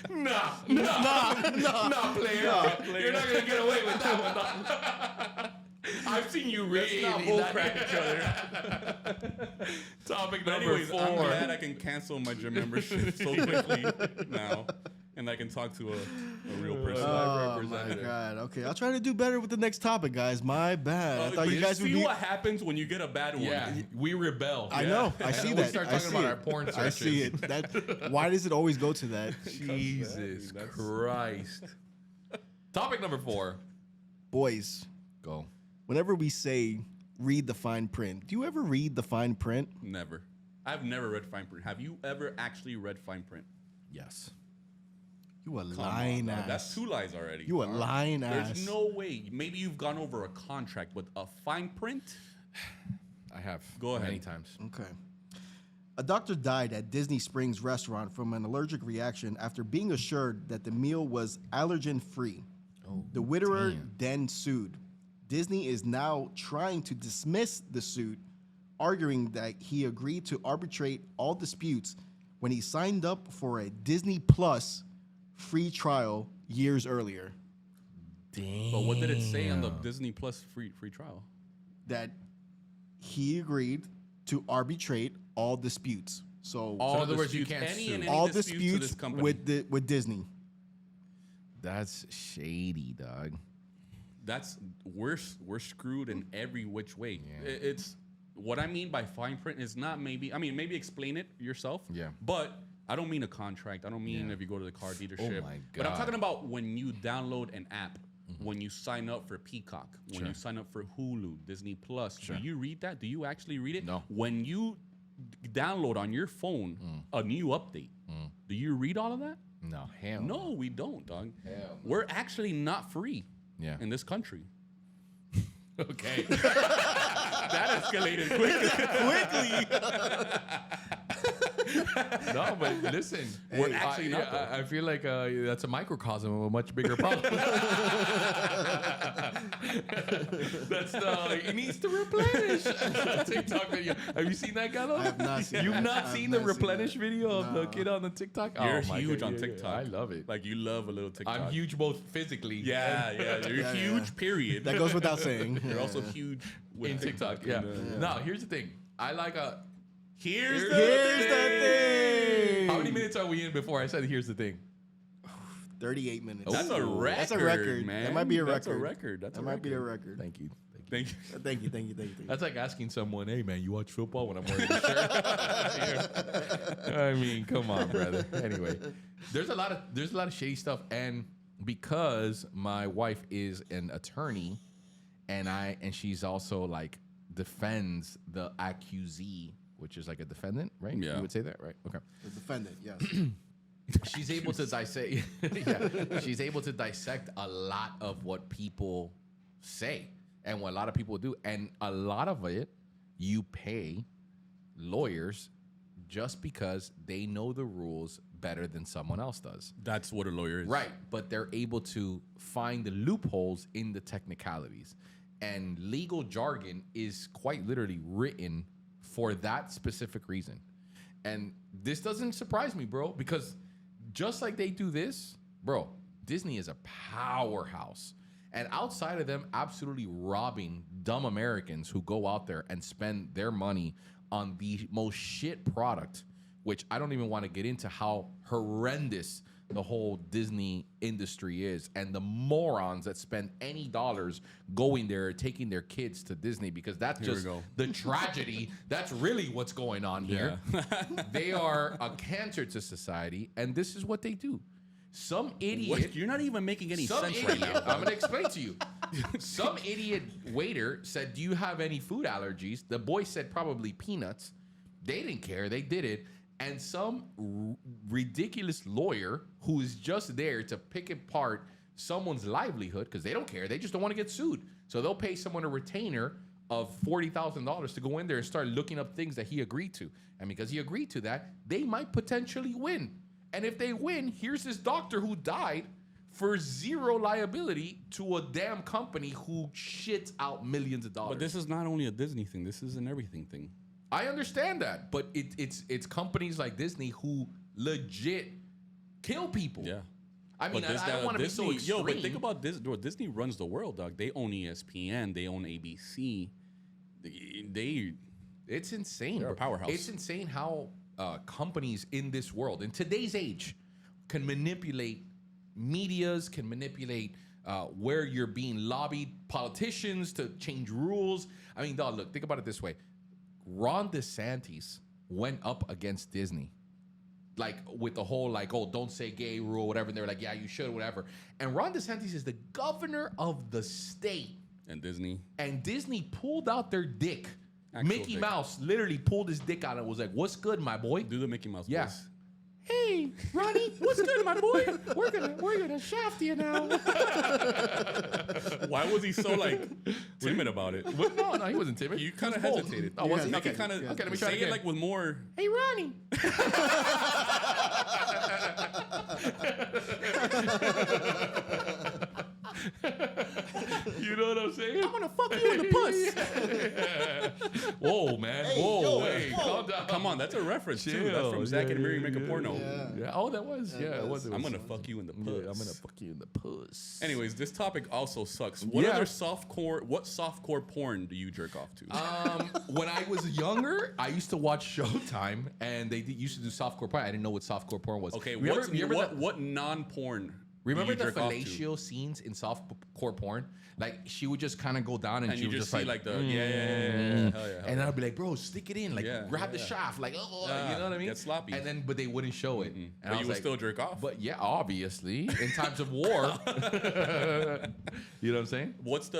Speaker 2: Nah, player. You're not gonna get away with that one. I've seen you really
Speaker 1: bullcrap each other.
Speaker 2: Topic
Speaker 1: But
Speaker 2: number
Speaker 1: anyways,
Speaker 2: 4.
Speaker 1: I'm glad I can cancel my gym membership so quickly now, and I can talk to a real person.
Speaker 3: Oh my god. Okay, I'll try to do better with the next topic, guys. My bad. I thought you guys would
Speaker 1: see
Speaker 3: be.
Speaker 1: what happens when you get a bad one.
Speaker 2: Yeah, we rebel.
Speaker 3: I know. I
Speaker 2: And
Speaker 3: see
Speaker 2: then
Speaker 3: that.
Speaker 2: we start
Speaker 3: I
Speaker 2: talking
Speaker 3: see
Speaker 2: about
Speaker 3: it.
Speaker 2: our porn
Speaker 3: I see
Speaker 2: searches.
Speaker 3: it. That. Why does it always go to that?
Speaker 2: Jesus Christ. Topic number 4.
Speaker 3: Boys,
Speaker 2: Go.
Speaker 3: whenever we say read the fine print, do you ever read the fine print?
Speaker 1: Never. I've never read fine print. Have you ever actually read fine print?
Speaker 2: Yes.
Speaker 3: You a
Speaker 1: Come
Speaker 3: lying
Speaker 1: on,
Speaker 3: ass.
Speaker 1: that's 2 lies already.
Speaker 3: You a
Speaker 1: dog.
Speaker 3: lying
Speaker 1: There's
Speaker 3: ass.
Speaker 1: no way. Maybe you've gone over a contract with a fine print.
Speaker 2: I have.
Speaker 1: Go ahead.
Speaker 2: Many times.
Speaker 3: Okay. A doctor died at Disney Springs restaurant from an allergic reaction after being assured that the meal was allergen-free. The widower then sued. Disney is now trying to dismiss the suit, arguing that he agreed to arbitrate all disputes when he signed up for a Disney Plus free trial years earlier.
Speaker 2: Damn.
Speaker 1: But what did it say on the Disney Plus free trial?
Speaker 3: That he agreed to arbitrate all disputes. So
Speaker 2: in other words, you
Speaker 1: disputes,
Speaker 2: can't
Speaker 1: any
Speaker 2: sue.
Speaker 1: and any
Speaker 3: all
Speaker 1: disputes to this
Speaker 3: disputes
Speaker 1: company.
Speaker 3: with Disney.
Speaker 2: That's shady, dog.
Speaker 1: That's we're screwed in every which way. It's what I mean by fine print is not maybe. I mean maybe explain it yourself.
Speaker 2: Yeah.
Speaker 1: But I don't mean a contract. I don't mean if you go to the car dealership.
Speaker 2: my
Speaker 1: But I'm
Speaker 2: God.
Speaker 1: talking about when you download an app, when you sign up for Peacock, when you sign up for Hulu, Disney Plus. Do you read that? Do you actually read it?
Speaker 2: No.
Speaker 1: When you download on your phone a new update, do you read all of that?
Speaker 2: No, hell
Speaker 1: No, we don't, dog.
Speaker 2: Hell no.
Speaker 1: We're actually not free
Speaker 2: Yeah.
Speaker 1: in this country.
Speaker 2: Okay.
Speaker 1: That escalated quickly.
Speaker 2: No, but listen,
Speaker 1: We're actually not, though.
Speaker 2: I feel like that's a microcosm of a much bigger problem. That's it needs to replenish. TikTok video. Have you seen that, Galo?
Speaker 3: I have not seen
Speaker 2: You've
Speaker 3: that.
Speaker 2: not
Speaker 3: I
Speaker 2: seen
Speaker 3: have
Speaker 2: the
Speaker 3: not seen
Speaker 2: replenish
Speaker 3: that.
Speaker 2: video of the kid on the TikTok?
Speaker 1: You're
Speaker 2: Oh my
Speaker 1: huge
Speaker 2: God,
Speaker 1: on
Speaker 2: yeah,
Speaker 1: TikTok.
Speaker 2: I love it.
Speaker 1: Like you love a little TikTok.
Speaker 2: I'm huge both physically
Speaker 1: Yeah, yeah. You're
Speaker 3: Yeah,
Speaker 1: huge.
Speaker 3: yeah.
Speaker 1: Period.
Speaker 3: That goes without saying.
Speaker 1: You're also huge with
Speaker 2: in TikTok. Yeah.
Speaker 1: and,
Speaker 2: No, here's the thing. I like a.
Speaker 1: Here's
Speaker 2: Here's
Speaker 1: the
Speaker 3: Here's the thing.
Speaker 2: How many minutes are we in before I said here's the thing?
Speaker 3: 38 minutes.
Speaker 1: That's a record.
Speaker 3: That's a record,
Speaker 1: man.
Speaker 3: That might be a
Speaker 1: That's
Speaker 3: record.
Speaker 1: a record. That's
Speaker 3: that
Speaker 1: a
Speaker 3: might be a
Speaker 1: record.
Speaker 3: record.
Speaker 2: Thank you.
Speaker 1: Thank you.
Speaker 3: Thank you.
Speaker 2: That's like asking someone, "Hey man, you watch football when I'm wearing a shirt?" I mean, come on, brother. Anyway, there's a lot of shady stuff, and because my wife is an attorney, and she's also like defends the accusee, which is like a defendant, right?
Speaker 1: Yeah.
Speaker 2: You would say that, right? Okay.
Speaker 3: The defendant, yes.
Speaker 2: She's able to dissect. Yeah, she's able to dissect a lot of what people say and what a lot of people do, and a lot of it you pay lawyers just because they know the rules better than someone else does.
Speaker 1: That's what a lawyer is.
Speaker 2: Right, but they're able to find the loopholes in the technicalities, and legal jargon is quite literally written for that specific reason. And this doesn't surprise me, bro, because just like they do this, bro, Disney is a powerhouse. And outside of them absolutely robbing dumb Americans who go out there and spend their money on the most shit product, which I don't even want to get into how horrendous the whole Disney industry is, and the morons that spend any dollars going there, taking their kids to Disney, because that's
Speaker 1: Here we
Speaker 2: just
Speaker 1: go.
Speaker 2: the tragedy. That's really what's going on here. They are a cancer to society, and this is what they do. Some idiot.
Speaker 1: What? You're not even making any
Speaker 2: Some
Speaker 1: sense
Speaker 2: idiot,
Speaker 1: right now.
Speaker 2: I'm going to explain to you. Some idiot waiter said, "Do you have any food allergies?" The boy said probably peanuts. They didn't care. They did it. And some ridiculous lawyer who is just there to pick apart someone's livelihood, because they don't care. They just don't want to get sued. So they'll pay someone a retainer of $40,000 to go in there and start looking up things that he agreed to. And because he agreed to that, they might potentially win. And if they win, here's this doctor who died for zero liability to a damn company who shits out millions of dollars.
Speaker 1: But this is not only a Disney thing. This is an everything thing.
Speaker 2: I understand that, but it's companies like Disney who legit kill people.
Speaker 1: Yeah.
Speaker 2: I mean,
Speaker 1: But
Speaker 2: I don't want to be so extreme.
Speaker 1: Yo, but think about this. Disney runs the world, dog. They own ESPN. They own ABC.
Speaker 2: It's insane.
Speaker 1: They're a
Speaker 2: bro.
Speaker 1: powerhouse.
Speaker 2: It's insane how companies in this world, in today's age, can manipulate medias, can manipulate where you're being lobbied, politicians to change rules. I mean, dog, look, think about it this way. Ron DeSantis went up against Disney. Like with the whole like, oh, don't say gay rule, whatever. And they're like, yeah, you should, whatever. And Ron DeSantis is the governor of the state.
Speaker 1: And Disney.
Speaker 2: And Disney pulled out their dick.
Speaker 1: Actual
Speaker 2: Mickey
Speaker 1: dick.
Speaker 2: Mouse literally pulled his dick out and was like, what's good, my boy?
Speaker 1: Do the Mickey Mouse
Speaker 2: Yeah.
Speaker 1: voice.
Speaker 2: Hey, Ronnie, what's good, my boy? We're gonna shaft you now.
Speaker 1: Why was he so like timid about it?
Speaker 2: No, he wasn't timid.
Speaker 1: You kind of
Speaker 2: He was bold.
Speaker 1: hesitated.
Speaker 2: Oh, was he?
Speaker 1: Make
Speaker 2: Okay.
Speaker 1: it kind of
Speaker 2: Okay, let me try
Speaker 1: say
Speaker 2: again.
Speaker 1: it like with more.
Speaker 2: Hey, Ronnie. You know what I'm saying? I'm gonna fuck you in the puss. Whoa, man. Whoa, hey, calm down.
Speaker 1: Come on, that's a reference too. That's
Speaker 2: Chill.
Speaker 1: from Zack
Speaker 2: Yeah,
Speaker 1: and Mary
Speaker 2: yeah,
Speaker 1: Make a
Speaker 2: yeah,
Speaker 1: Porno.
Speaker 2: Yeah. Oh, that was. Yeah, it was.
Speaker 1: I'm gonna fuck you in the puss.
Speaker 2: Yeah, I'm gonna fuck you in the puss.
Speaker 1: Anyways, this topic also sucks. What
Speaker 2: Yeah.
Speaker 1: other softcore porn do you jerk off to?
Speaker 2: When I was younger, I used to watch Showtime, and they used to do softcore porn. I didn't know what softcore porn was.
Speaker 1: Okay,
Speaker 2: remember
Speaker 1: what non-porn?
Speaker 2: Remember
Speaker 1: do you
Speaker 2: the
Speaker 1: jerk off to?
Speaker 2: fellatio scenes in softcore porn? Like she would just kind of go down, and
Speaker 1: And
Speaker 2: she
Speaker 1: you
Speaker 2: would
Speaker 1: just
Speaker 2: just
Speaker 1: see
Speaker 2: like,
Speaker 1: like the hell yeah.
Speaker 2: and I'd be like, bro, stick it in, like
Speaker 1: Yeah,
Speaker 2: grab the
Speaker 1: yeah.
Speaker 2: shaft, like, oh,
Speaker 1: Yeah,
Speaker 2: you know what I mean?
Speaker 1: get sloppy.
Speaker 2: And then, but they wouldn't show it. And
Speaker 1: But
Speaker 2: I
Speaker 1: you
Speaker 2: was
Speaker 1: would
Speaker 2: like,
Speaker 1: still jerk off.
Speaker 2: But yeah, obviously, in times of war. You know what I'm saying?
Speaker 1: What's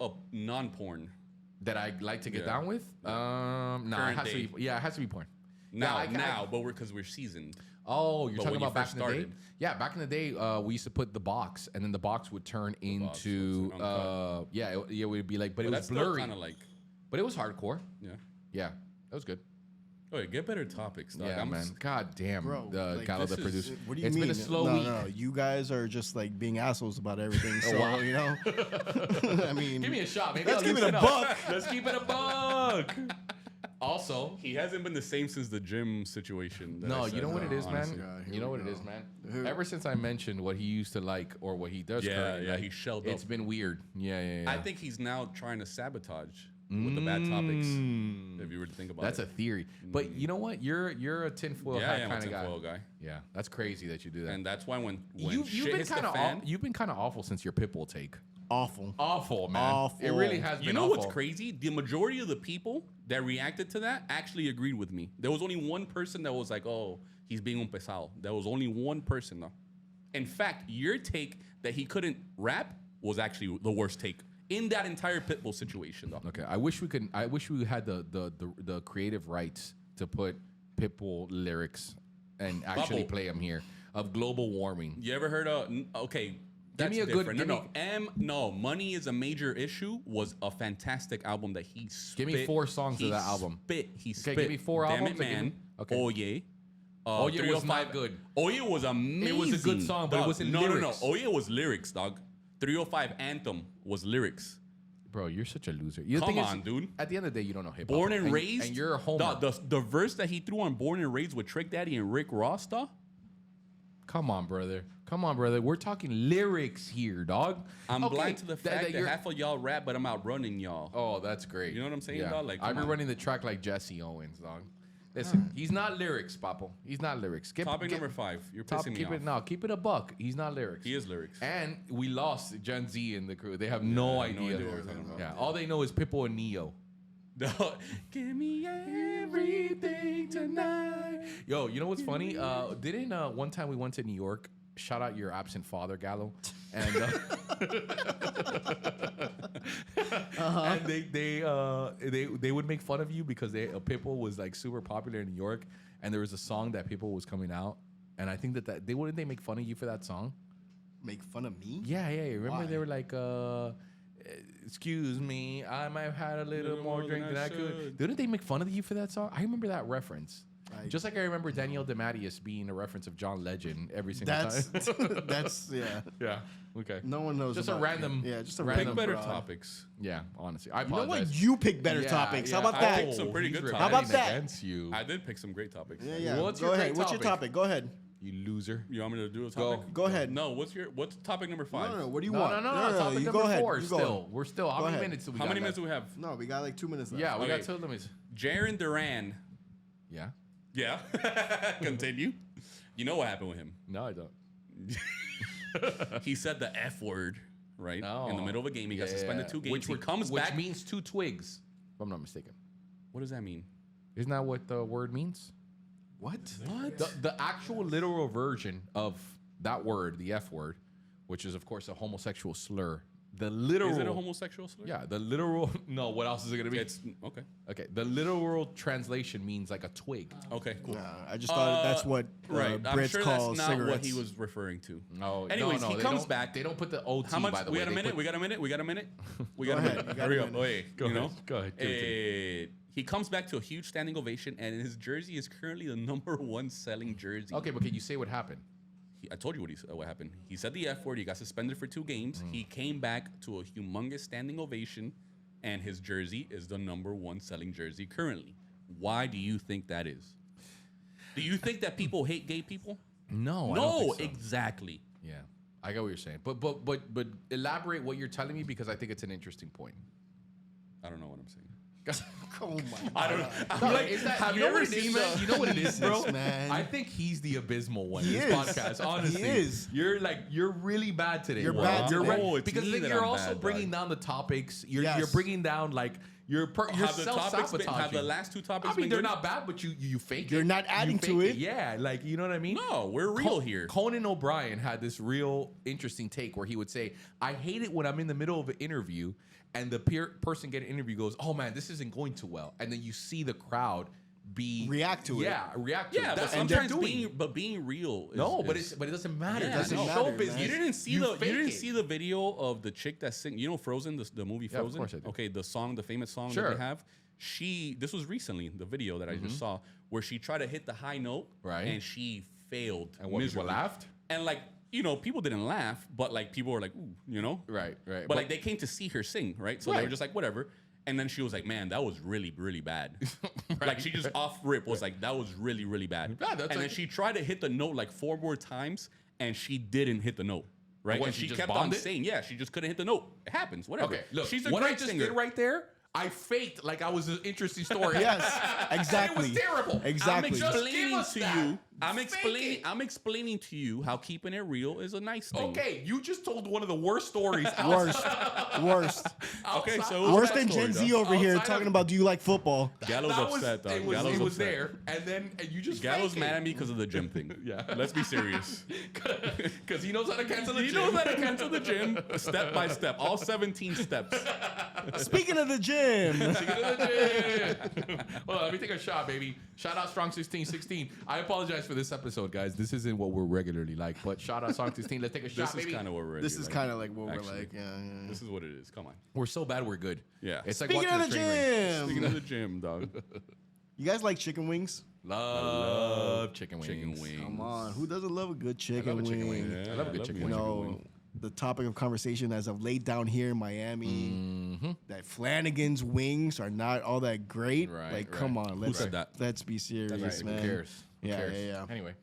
Speaker 1: a non-porn?
Speaker 2: That I like to get
Speaker 1: Yeah.
Speaker 2: down with. No, it
Speaker 1: Current
Speaker 2: has to
Speaker 1: day.
Speaker 2: be. Yeah, it has to be porn.
Speaker 1: Now,
Speaker 2: Yeah,
Speaker 1: but because we're seasoned.
Speaker 2: Oh, you're
Speaker 1: But
Speaker 2: talking
Speaker 1: when you
Speaker 2: about back
Speaker 1: first
Speaker 2: in the day?
Speaker 1: started.
Speaker 2: Yeah, back in the day, we used to put the box, and then the box would turn
Speaker 1: box
Speaker 2: into,
Speaker 1: was uncut.
Speaker 2: it would be like, but it
Speaker 1: But
Speaker 2: was
Speaker 1: that's still
Speaker 2: blurry.
Speaker 1: kind of like,
Speaker 2: But it was hardcore.
Speaker 1: yeah.
Speaker 2: Yeah, that was good.
Speaker 1: Okay, get better topics, dog.
Speaker 2: Yeah, man. God damn,
Speaker 3: Bro, like,
Speaker 2: Galo the
Speaker 1: this is-
Speaker 2: Producer.
Speaker 3: What do you
Speaker 2: It's
Speaker 3: mean?
Speaker 2: been a slow
Speaker 3: no,
Speaker 2: week.
Speaker 3: No, you guys are just like being assholes about everything. So
Speaker 2: wow.
Speaker 3: you know, I mean,
Speaker 2: Give me a shot. Maybe
Speaker 3: Let's
Speaker 2: I'll
Speaker 3: keep it
Speaker 2: loosen
Speaker 3: a
Speaker 2: up.
Speaker 3: buck.
Speaker 2: Let's keep it a buck. Also,
Speaker 1: He hasn't been the same since the gym situation. that I
Speaker 2: no,
Speaker 1: said,
Speaker 2: you know what it is,
Speaker 1: honestly.
Speaker 2: man.
Speaker 3: God, here
Speaker 2: You know
Speaker 3: we
Speaker 2: what it
Speaker 3: go.
Speaker 2: is, man.
Speaker 3: Who?
Speaker 2: Ever since I mentioned what he used to like or what he does
Speaker 1: Yeah,
Speaker 2: currently,
Speaker 1: yeah,
Speaker 2: like,
Speaker 1: he shelled
Speaker 2: it's
Speaker 1: up.
Speaker 2: been weird. Yeah.
Speaker 1: I think he's now trying to sabotage with the bad topics. If you were to think about
Speaker 2: That's
Speaker 1: it.
Speaker 2: a theory. But you know what? You're a tinfoil
Speaker 1: Yeah, I
Speaker 2: hat
Speaker 1: am a
Speaker 2: kind of guy.
Speaker 1: tinfoil guy.
Speaker 2: Yeah, that's crazy that you do that.
Speaker 1: And that's why when
Speaker 2: you've
Speaker 1: shit
Speaker 2: been
Speaker 1: hits the
Speaker 2: kind of
Speaker 1: fan,
Speaker 2: you've been kind of awful since your Pitbull take.
Speaker 3: awful.
Speaker 2: Awful, man.
Speaker 3: Awful.
Speaker 2: It really has been.
Speaker 1: you know
Speaker 2: awful.
Speaker 1: what's crazy? The majority of the people that reacted to that actually agreed with me. There was only one person that was like, "Oh, he's being un pesado." There was only one person though. In fact, your take that he couldn't rap was actually the worst take in that entire Pitbull situation, though.
Speaker 2: Okay, I wish we could. I wish we had the creative rights to put Pitbull lyrics and actually
Speaker 1: Bubble.
Speaker 2: play them here of global warming.
Speaker 1: You ever heard of? Okay, that's
Speaker 2: me a good-
Speaker 1: different.
Speaker 2: give
Speaker 1: no,
Speaker 2: me-
Speaker 1: no. Money is a major issue was a fantastic album that he spit.
Speaker 2: Give me 4 songs
Speaker 1: he
Speaker 2: of that album.
Speaker 1: He spit.
Speaker 2: give me 4
Speaker 1: Damn
Speaker 2: albums
Speaker 1: It,
Speaker 2: and give
Speaker 1: man.
Speaker 2: me- okay.
Speaker 1: Oye.
Speaker 2: Oye was
Speaker 1: 305
Speaker 2: not good.
Speaker 1: Oye was amazing.
Speaker 2: It was a good song, but it
Speaker 1: dog.
Speaker 2: wasn't
Speaker 1: no,
Speaker 2: lyrics.
Speaker 1: No. Oye was lyrics, dog. 305 Anthem was lyrics.
Speaker 2: Bro, you're such a loser. The
Speaker 1: Come
Speaker 2: thing is,
Speaker 1: on, dude.
Speaker 2: At the end of the day, you don't know hip hop.
Speaker 1: Born and Raised.
Speaker 2: and you're a homer.
Speaker 1: The verse that he threw on Born and Raised with Trick Daddy and Rick Ross, dog.
Speaker 2: Come on, brother. Come on, brother. We're talking lyrics here, dog.
Speaker 1: I'm
Speaker 2: Okay,
Speaker 1: blind to the fact that
Speaker 2: you're-
Speaker 1: half of y'all rap, but I'm outrunning y'all.
Speaker 2: Oh, that's great.
Speaker 1: You know what I'm saying, dog? Like,
Speaker 2: I've
Speaker 1: come
Speaker 2: been
Speaker 1: on.
Speaker 2: running the track like Jesse Owens, dog. Listen, he's not lyrics, Papo. He's not lyrics.
Speaker 1: Topic number 5. You're pissing me off.
Speaker 2: Keep it a buck. He's not lyrics.
Speaker 1: He is lyrics.
Speaker 2: And we lost Gen Z in the crew. They have no
Speaker 1: I have no
Speaker 2: idea.
Speaker 1: idea what we're talking about.
Speaker 2: Yeah, all they know is Pitbull and Neo.
Speaker 1: Give me everything tonight.
Speaker 2: Yo, you know what's funny? Didn't one time we went to New York? Shout out your absent father, Gallo, and and they would make fun of you because Pitbull was like super popular in New York, and there was a song that Pitbull was coming out, and I think that they make fun of you for that song.
Speaker 3: Make fun of me?
Speaker 2: Yeah. Remember
Speaker 3: Why?
Speaker 2: they were like, excuse me, I might have had a little more drink than I could. Didn't they make fun of you for that song? I remember that reference. Just like I remember Danielle DeMatteis being a reference of John Legend every single time.
Speaker 3: That's
Speaker 2: Yeah. Okay.
Speaker 3: No one knows.
Speaker 2: Just
Speaker 3: about,
Speaker 2: a random.
Speaker 3: Yeah, just a
Speaker 1: Pick
Speaker 3: random.
Speaker 1: better
Speaker 3: broad.
Speaker 1: topics.
Speaker 2: Yeah. Honestly, I
Speaker 3: You know
Speaker 2: apologize.
Speaker 3: what? You pick better topics. How about
Speaker 1: I
Speaker 3: that?
Speaker 1: picked some pretty
Speaker 2: he's
Speaker 1: good
Speaker 2: rebelling
Speaker 1: topics.
Speaker 3: How about that?
Speaker 2: Against you.
Speaker 1: I did pick some great topics.
Speaker 3: Yeah.
Speaker 2: What's
Speaker 3: Go
Speaker 2: your
Speaker 3: ahead.
Speaker 2: great
Speaker 3: What's your
Speaker 2: topic?
Speaker 3: topic? Go ahead.
Speaker 2: You loser.
Speaker 1: You want me to do a topic?
Speaker 3: Go ahead.
Speaker 1: No, what's topic number 5?
Speaker 3: No. What do you
Speaker 2: No.
Speaker 3: want?
Speaker 2: Topic
Speaker 3: You
Speaker 2: number
Speaker 3: go ahead.
Speaker 2: 4.
Speaker 3: You go
Speaker 2: Still,
Speaker 3: ahead.
Speaker 2: we're still. How
Speaker 3: Go
Speaker 2: many
Speaker 3: ahead.
Speaker 2: minutes do we
Speaker 1: How
Speaker 2: got
Speaker 1: many minutes
Speaker 2: left?
Speaker 1: do we have?
Speaker 3: No, we got like 2 minutes left.
Speaker 2: Yeah, we got
Speaker 1: Okay.
Speaker 2: 2 limits.
Speaker 1: Jaren Duran.
Speaker 2: Yeah.
Speaker 1: Yeah. Continue. You know what happened with him?
Speaker 2: No, I don't.
Speaker 1: He said the F word, right?
Speaker 2: No.
Speaker 1: In the middle of a game. He got suspended 2 games. He
Speaker 2: Which
Speaker 1: comes back.
Speaker 2: means 2 twigs, if I'm not mistaken.
Speaker 1: What does that mean?
Speaker 2: Isn't that what the word means?
Speaker 3: What?
Speaker 1: What?
Speaker 2: The actual literal version of that word, the F word, which is of course a homosexual slur. The literal.
Speaker 1: Is it a homosexual slur?
Speaker 2: Yeah, the literal. No, what else is it gonna be?
Speaker 1: It's okay.
Speaker 2: Okay, the literal translation means like a twig.
Speaker 1: Okay, cool.
Speaker 3: I just thought that's what
Speaker 1: Right. I'm
Speaker 3: Brits
Speaker 1: sure
Speaker 3: call
Speaker 1: that's not
Speaker 3: cigarettes.
Speaker 1: what he was referring to.
Speaker 2: No.
Speaker 1: Anyways,
Speaker 2: no,
Speaker 1: he
Speaker 2: they
Speaker 1: comes
Speaker 2: don't-
Speaker 1: back.
Speaker 2: They don't put the OT.
Speaker 1: How much?
Speaker 2: By the
Speaker 1: We
Speaker 2: way.
Speaker 1: got a
Speaker 2: They
Speaker 1: minute.
Speaker 2: put-
Speaker 1: We got a minute. We got a minute. We
Speaker 3: Go
Speaker 1: got a
Speaker 3: ahead.
Speaker 1: minute.
Speaker 3: You got
Speaker 1: Hurry
Speaker 3: a
Speaker 1: up.
Speaker 3: minute.
Speaker 1: Wait.
Speaker 2: Go
Speaker 1: you
Speaker 2: ahead.
Speaker 1: know.
Speaker 2: Go ahead. Give it to
Speaker 1: He comes back to a huge standing ovation, and his jersey is currently the #1 selling jersey.
Speaker 2: Okay, but can you say what happened?
Speaker 1: I told you what happened. He said the F word. He got suspended for 2 games. He came back to a humongous standing ovation, and his jersey is the #1 selling jersey currently. Why do you think that is? Do you think that people hate gay people?
Speaker 2: No. I don't
Speaker 1: No,
Speaker 2: think so.
Speaker 1: exactly.
Speaker 2: Yeah, I get what you're saying, but elaborate what you're telling me because I think it's an interesting point.
Speaker 1: I don't know what I'm saying.
Speaker 3: Oh my
Speaker 1: I don't. I'm
Speaker 2: No,
Speaker 1: like,
Speaker 2: is that,
Speaker 1: have
Speaker 2: you know what it is, man? You know what it is, bro?
Speaker 3: Jesus, man.
Speaker 2: I think he's the abysmal one
Speaker 3: He
Speaker 2: in
Speaker 3: is.
Speaker 2: this podcast. Honestly,
Speaker 3: He is.
Speaker 2: You're really bad today.
Speaker 3: You're
Speaker 2: bro.
Speaker 3: bad
Speaker 2: You're
Speaker 3: today.
Speaker 1: Oh, it's
Speaker 2: because
Speaker 1: me
Speaker 2: then
Speaker 1: that
Speaker 2: you're
Speaker 1: I'm
Speaker 2: also
Speaker 1: bad,
Speaker 2: bringing
Speaker 1: dog.
Speaker 2: down the topics. You're
Speaker 3: Yes.
Speaker 2: bringing down like you're
Speaker 1: Have the topics
Speaker 2: self
Speaker 1: been, have the
Speaker 2: sabotaging.
Speaker 1: last 2 topics
Speaker 2: I mean,
Speaker 1: been
Speaker 2: they're
Speaker 1: good?
Speaker 2: not bad, but you fake it.
Speaker 3: You're not
Speaker 2: You
Speaker 3: adding
Speaker 2: fake
Speaker 3: to it.
Speaker 2: Yeah, like you know what I mean.
Speaker 1: No, we're real here.
Speaker 2: Conan O'Brien had this real interesting take where he would say, I hate it when I'm in the middle of an interview and the person getting an interview goes, oh man, this isn't going too well. And then you see the crowd
Speaker 3: React to it.
Speaker 2: Yeah, react to it.
Speaker 1: Yeah, but
Speaker 2: That's what they're
Speaker 1: sometimes
Speaker 2: doing.
Speaker 1: being real. Is,
Speaker 2: No, but
Speaker 1: is-
Speaker 2: it doesn't matter.
Speaker 1: Yeah,
Speaker 2: That's
Speaker 1: no.
Speaker 2: show
Speaker 3: matter,
Speaker 2: business.
Speaker 3: man.
Speaker 1: You didn't see
Speaker 2: fake
Speaker 1: you didn't
Speaker 2: it.
Speaker 1: see the video of the chick that sing. You know Frozen, the movie
Speaker 2: Yeah, of
Speaker 1: Frozen.
Speaker 2: course I do.
Speaker 1: Okay, the famous song
Speaker 2: Sure.
Speaker 1: that they have. This was recently the video that I just saw where she tried to hit the high note,
Speaker 2: Right.
Speaker 1: and she failed.
Speaker 2: And what, people
Speaker 1: miserably.
Speaker 2: laughed?
Speaker 1: And like people didn't laugh, but like people were like, ooh,
Speaker 2: Right.
Speaker 1: But like they came to see her sing, right? So they
Speaker 2: Right.
Speaker 1: were just like, whatever. And then she was like, man, that was really, really bad. Like she just off rip was like, that was really, really bad.
Speaker 2: Yeah, that's
Speaker 1: and then
Speaker 2: like-
Speaker 1: she tried to hit the note like 4 more times, and she didn't hit the note. Right?
Speaker 2: What,
Speaker 1: And
Speaker 2: she
Speaker 1: she
Speaker 2: just
Speaker 1: kept
Speaker 2: bombed
Speaker 1: on
Speaker 2: it?
Speaker 1: saying, yeah, she just couldn't hit the note. It happens, whatever.
Speaker 2: Okay, look,
Speaker 1: she's a
Speaker 2: what
Speaker 1: great
Speaker 2: I just
Speaker 1: singer.
Speaker 2: did right there, I faked like I was an interesting story.
Speaker 3: Yes, exactly.
Speaker 2: It was terrible.
Speaker 3: Exactly.
Speaker 2: Just
Speaker 1: explaining
Speaker 2: give us
Speaker 1: to
Speaker 2: that.
Speaker 1: you.
Speaker 2: Fake it.
Speaker 1: I'm explaining to you how keeping it real is a nice thing.
Speaker 2: Okay, you just told one of the worst stories.
Speaker 3: Worst.
Speaker 1: Okay,
Speaker 2: outside-
Speaker 1: so it was
Speaker 3: Worse
Speaker 1: that
Speaker 3: than
Speaker 1: story,
Speaker 3: Gen Z
Speaker 1: dog.
Speaker 3: over here
Speaker 2: Outside
Speaker 3: talking
Speaker 2: of-
Speaker 3: about, do you like football?
Speaker 1: Gallo's
Speaker 2: That was-
Speaker 1: upset, dog.
Speaker 2: It was,
Speaker 1: Gallo's
Speaker 2: it was
Speaker 1: upset.
Speaker 2: there, and you just
Speaker 1: Gallo's
Speaker 2: fake
Speaker 1: mad
Speaker 2: it.
Speaker 1: at me because of the gym thing.
Speaker 2: Yeah.
Speaker 1: Let's be serious.
Speaker 2: Because he knows how to cancel the
Speaker 1: He
Speaker 2: gym.
Speaker 1: knows how to cancel the gym step by step, all 17 steps.
Speaker 3: Speaking of the gym,
Speaker 2: Hold on, let me take a shot, baby. Shout out Strong 1616. I apologize for this episode, guys. This isn't what we're regularly like, but shout out Strong 16. Let's take a shot,
Speaker 1: This is
Speaker 2: baby.
Speaker 1: kind of what we're.
Speaker 3: this is kind of like what we're
Speaker 1: actually.
Speaker 3: like. Yeah.
Speaker 1: This is what it is. Come on.
Speaker 2: We're so bad, we're good.
Speaker 1: Yeah.
Speaker 2: It's like
Speaker 3: Speaking
Speaker 2: watching
Speaker 3: of the
Speaker 2: a train wreck.
Speaker 3: gym,
Speaker 1: Speaking of the gym, dog.
Speaker 3: you guys like chicken wings?
Speaker 2: Love chicken wings.
Speaker 1: Chicken wings.
Speaker 3: Come on, who doesn't love a good
Speaker 2: I
Speaker 3: chicken
Speaker 2: love a chicken
Speaker 3: wing?
Speaker 2: wing. I love a good chicken
Speaker 3: You
Speaker 2: wing.
Speaker 3: know, the topic of conversation as of late down here in Miami, that Flanagan's wings are not all that great.
Speaker 2: Right,
Speaker 3: like,
Speaker 2: right.
Speaker 3: come on, let's
Speaker 1: said that?
Speaker 3: let's be serious,
Speaker 2: Right,
Speaker 3: man.
Speaker 2: who cares? Who
Speaker 3: Yeah,
Speaker 2: cares?
Speaker 3: yeah.
Speaker 2: Anyway.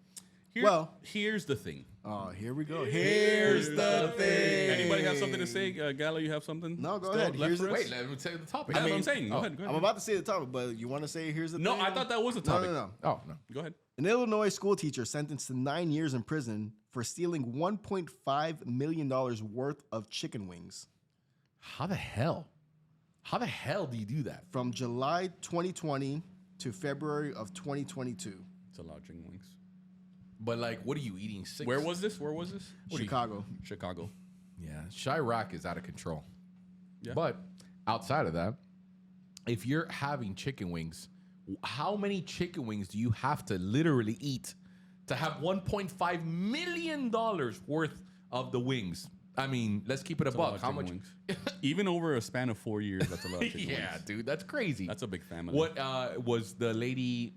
Speaker 1: Here's the thing.
Speaker 3: Oh, here we go.
Speaker 1: Here's
Speaker 3: the thing.
Speaker 1: Anybody have something to say? Gallo, you have something?
Speaker 3: No, go
Speaker 1: still
Speaker 3: ahead.
Speaker 1: left
Speaker 3: Here's
Speaker 1: for
Speaker 3: the-
Speaker 1: us?
Speaker 2: Wait, let me say the topic.
Speaker 1: That's what I'm saying. Go ahead. Go ahead.
Speaker 3: I'm about to say the topic, but you want to say here's the
Speaker 1: No,
Speaker 3: thing?
Speaker 1: I thought that was a
Speaker 3: No,
Speaker 1: topic.
Speaker 3: no.
Speaker 2: Oh, no.
Speaker 1: Go ahead.
Speaker 3: An Illinois school teacher sentenced to 9 years in prison for stealing $1.5 million worth of chicken wings
Speaker 2: How the hell? How the hell do you do that?
Speaker 3: from July 2020 to February of 2022.
Speaker 1: It's a lot of chicken wings.
Speaker 2: But like, what are you eating?
Speaker 1: Where was this? Where was this?
Speaker 3: Chicago.
Speaker 1: Chicago.
Speaker 2: Yeah, Chirac is out of control.
Speaker 1: Yeah.
Speaker 2: But outside of that, if you're having chicken wings, how many chicken wings do you have to literally eat to have $1.5 million worth of the wings? I mean, let's keep it a
Speaker 1: That's a lot
Speaker 2: buck.
Speaker 1: of
Speaker 2: How
Speaker 1: chicken
Speaker 2: much?
Speaker 1: wings. Even over a span of 4 years, that's a lot of chicken
Speaker 2: Yeah,
Speaker 1: wings.
Speaker 2: dude, that's crazy.
Speaker 1: That's a big family.
Speaker 2: What was the lady?